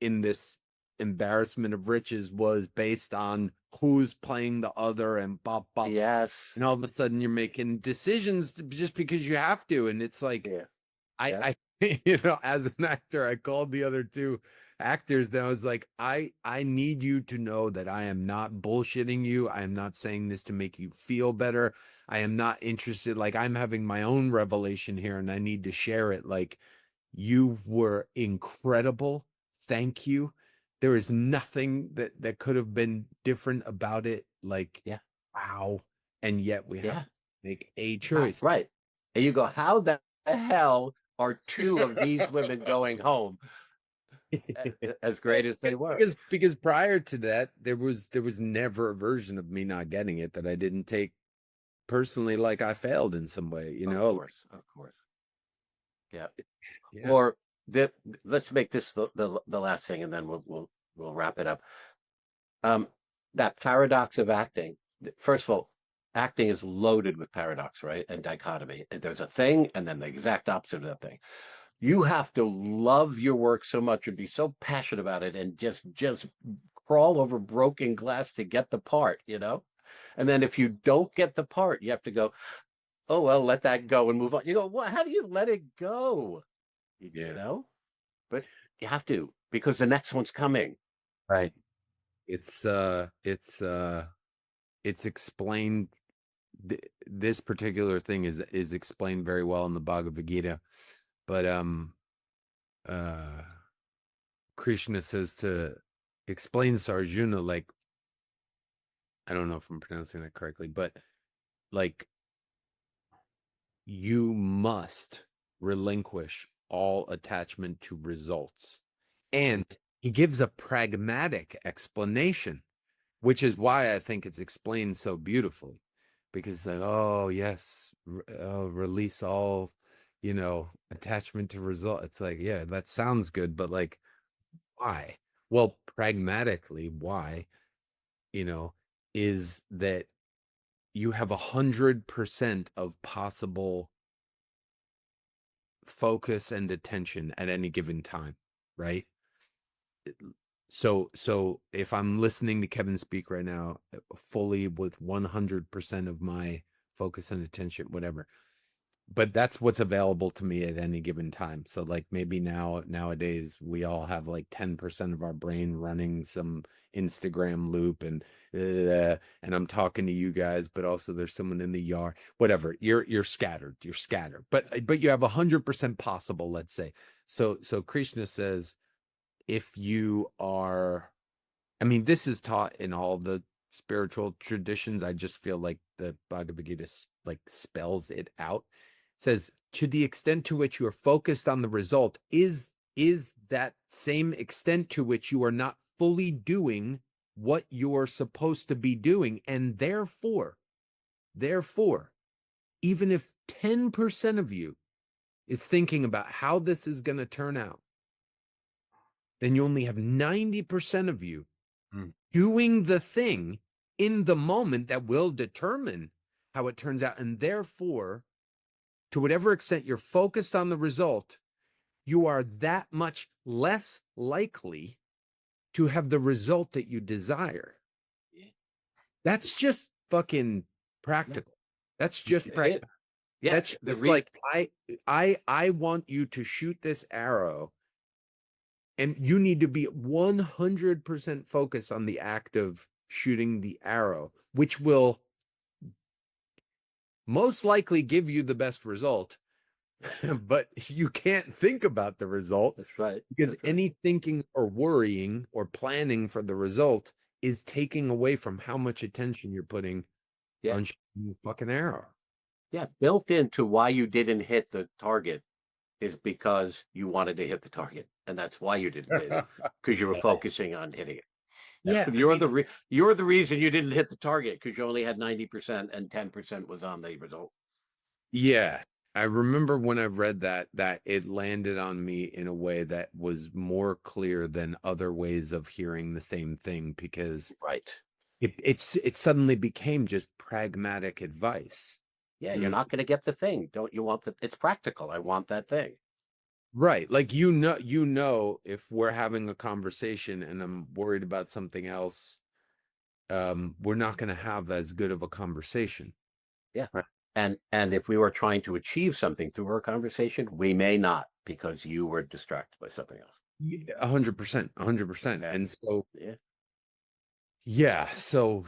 in this embarrassment of riches, was based on who's playing the other and bop, bop. Yes. And all of a sudden you're making decisions just because you have to. And it's like, I you know, as an actor, I called the other two actors that I was like, I need you to know that I am not bullshitting you. I am not saying this to make you feel better. I am not interested. Like, I'm having my own revelation here and I need to share it. Like, you were incredible. Thank you. There is nothing that could have been different about it. Like, wow. And yet we have to make a choice. Right. And you go, how the hell are two of these women going home as great as they were? Because prior to that, there was never a version of me not getting it that I didn't take personally, like I failed in some way, you know. Of course. Yeah. Or let's make this the last thing, and then we'll wrap it up. That paradox of acting. First of all, acting is loaded with paradox, right? And dichotomy. There's a thing, and then the exact opposite of that thing. You have to love your work so much and be so passionate about it, and just crawl over broken glass to get the part, you know. And then if you don't get the part, you have to go, oh well, let that go and move on. You go, well, how do you let it go? You know, but you have to, because the next one's coming. Right. It's explained. This particular thing is explained very well in the Bhagavad Gita, but Krishna says to explain to Arjuna, like, I don't know if I'm pronouncing that correctly, but like, you must relinquish all attachment to results. And he gives a pragmatic explanation, which is why I think it's explained so beautifully, because like, oh yes, release all, you know, attachment to result. It's like, yeah, that sounds good, but like, why? Well, pragmatically, why, you know, is that you have 100% of possible focus and attention at any given time, right? So if I'm listening to Kevin speak right now fully with 100% of my focus and attention, whatever, but that's what's available to me at any given time. So like, maybe nowadays we all have like 10% of our brain running some Instagram loop, and I'm talking to you guys, but also there's someone in the yard, whatever. You're scattered, but you have 100% possible, let's say. So Krishna says, if you are, I mean, this is taught in all the spiritual traditions. I just feel like the Bhagavad Gita like spells it out. It says, to the extent to which you are focused on the result is that same extent to which you are not fully doing what you are supposed to be doing. And therefore, even if 10% of you is thinking about how this is going to turn out, then you only have 90% of you doing the thing in the moment that will determine how it turns out. And therefore, to whatever extent you're focused on the result, you are that much less likely to have the result that you desire. That's just fucking practical. That's just practical. Yeah, That's like, I want you to shoot this arrow, and you need to be 100% focused on the act of shooting the arrow, which will most likely give you the best result. but you can't think about the result That's right. because That's right. any thinking or worrying or planning for the result is taking away from how much attention you're putting Yeah. on shooting the fucking arrow. Yeah, built into why you didn't hit the target is because you wanted to hit the target, and that's why you didn't hit it, because you were focusing on hitting it. Yeah, You're the reason you didn't hit the target, because you only had 90% and 10% was on the result. yeah. I remember when I read that it landed on me in a way that was more clear than other ways of hearing the same thing, because Right. it suddenly became just pragmatic advice. Yeah, you're not going to get the thing. Don't you want the? It's practical. I want that thing. Right. Like, you know, if we're having a conversation and I'm worried about something else, we're not going to have as good of a conversation. Yeah. Right. And if we were trying to achieve something through our conversation, we may not, because you were distracted by something else. 100%, 100%. And so, yeah. So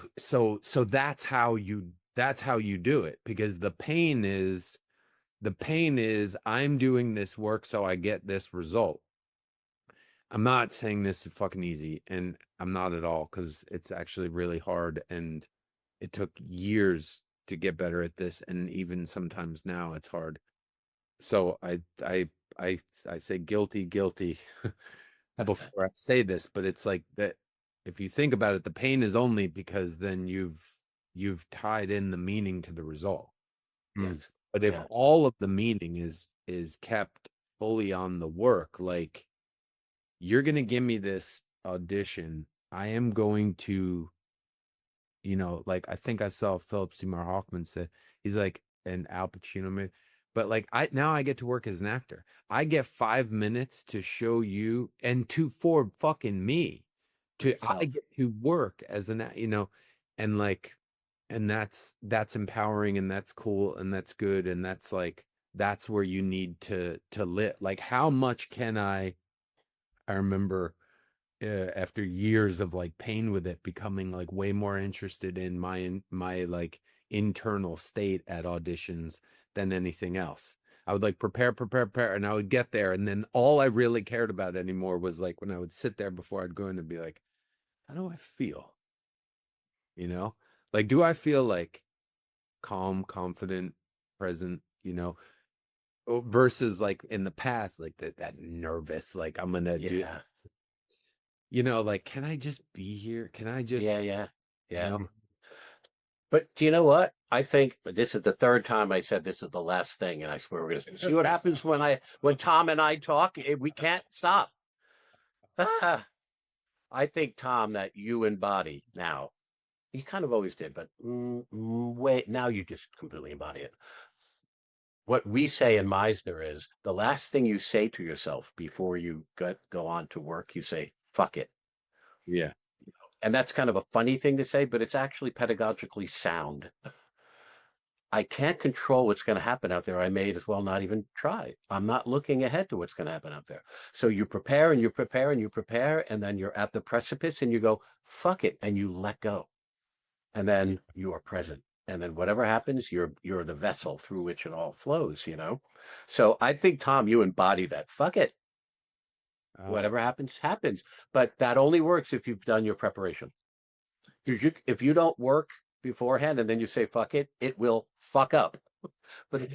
that's how you do it, because the pain is I'm doing this work so I get this result. I'm not saying this is fucking easy, and I'm not at all, because it's actually really hard, and it took years to get better at this, and even sometimes now it's hard. So I say guilty before I say this, but it's like that. If you think about it, the pain is only because then you've tied in the meaning to the result. Yes. But if all of the meaning is kept fully on the work, like, you're going to give me this audition, I am going to, like, I think I saw Philip Seymour Hoffman say, he's like, and Al Pacino maybe, but like, I get to work as an actor. I get 5 minutes to show you, and for fucking me I get to work as an, and like, and that's empowering, and that's cool, and that's good, and that's like, that's where you need to live. Like, how much can I remember, after years of like pain with it, becoming like way more interested in my like internal state at auditions than anything else. I would like prepare, and I would get there, and then all I really cared about anymore was like when I would sit there before I'd go in and be like, how do I feel? Like, do I feel like calm, confident, present, versus like in the past, like that nervous, like, I'm gonna do, like, can I just be here? Can I just, yeah. But do you know what? I think this is the third time I said this is the last thing, and I swear we're going to see what happens when Tom and I talk. We can't stop. I think, Tom, that you embody now. You kind of always did, but wait, now you just completely embody it. What we say in Meisner is the last thing you say to yourself before you go on to work, you say, fuck it. Yeah. And that's kind of a funny thing to say, but it's actually pedagogically sound. I can't control what's going to happen out there. I may as well not even try. I'm not looking ahead to what's going to happen out there. So you prepare and you prepare and you prepare, and then you're at the precipice and you go, fuck it, and you let go. And then you are present. And then whatever happens, you're the vessel through which it all flows, So I think, Tom, you embody that. Fuck it. Whatever happens, happens. But that only works if you've done your preparation. If you don't work beforehand and then you say fuck it, it will fuck up. But if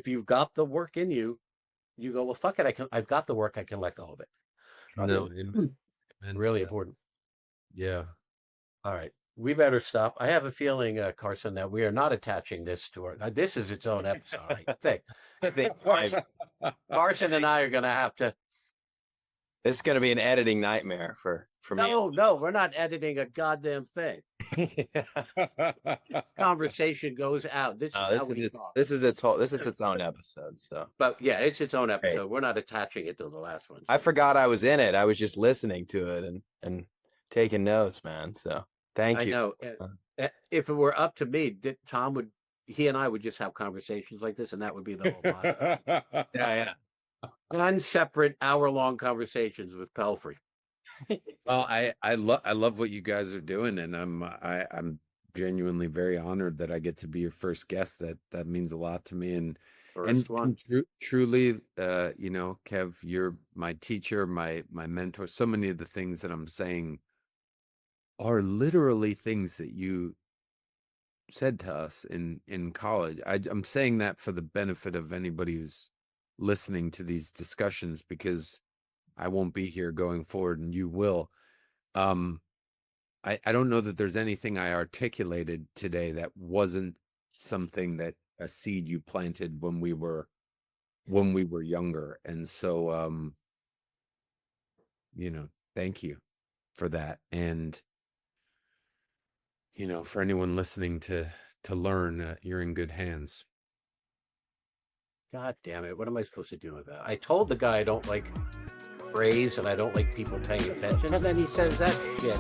you've got the work in you, you go, well, fuck it. I've got the work. I can let go of it. Really important. Yeah. All right. We better stop. I have a feeling, Carson, that we are not attaching this to this is its own episode, I think. Carson and I are going to have to. This is going to be an editing nightmare for me. No, we're not editing a goddamn thing. Conversation goes out. This is its own episode. So, but yeah, it's its own episode. Great. We're not attaching it to the last one. I forgot I was in it. I was just listening to it and taking notes, man. So thank you. I know. If it were up to me, Tom he and I would just have conversations like this, and that would be the whole podcast. Yeah. Non-separate hour-long conversations with Pelphrey. Well, I love what you guys are doing, and I'm genuinely very honored that I get to be your first guest. That means a lot to me, and And, First one. truly, you know, Kev, you're my teacher, my mentor. So many of the things that I'm saying are literally things that you said to us in college. I'm saying that for the benefit of anybody who's listening to these discussions, because I won't be here going forward and you will. I don't know that there's anything I articulated today that wasn't something that a seed you planted when we were younger. And so, you know, thank you for that. And, you know, for anyone listening to learn, you're in good hands. God damn it. What am I supposed to do with that? I told the guy I don't like praise and I don't like people paying attention. And then he says that shit.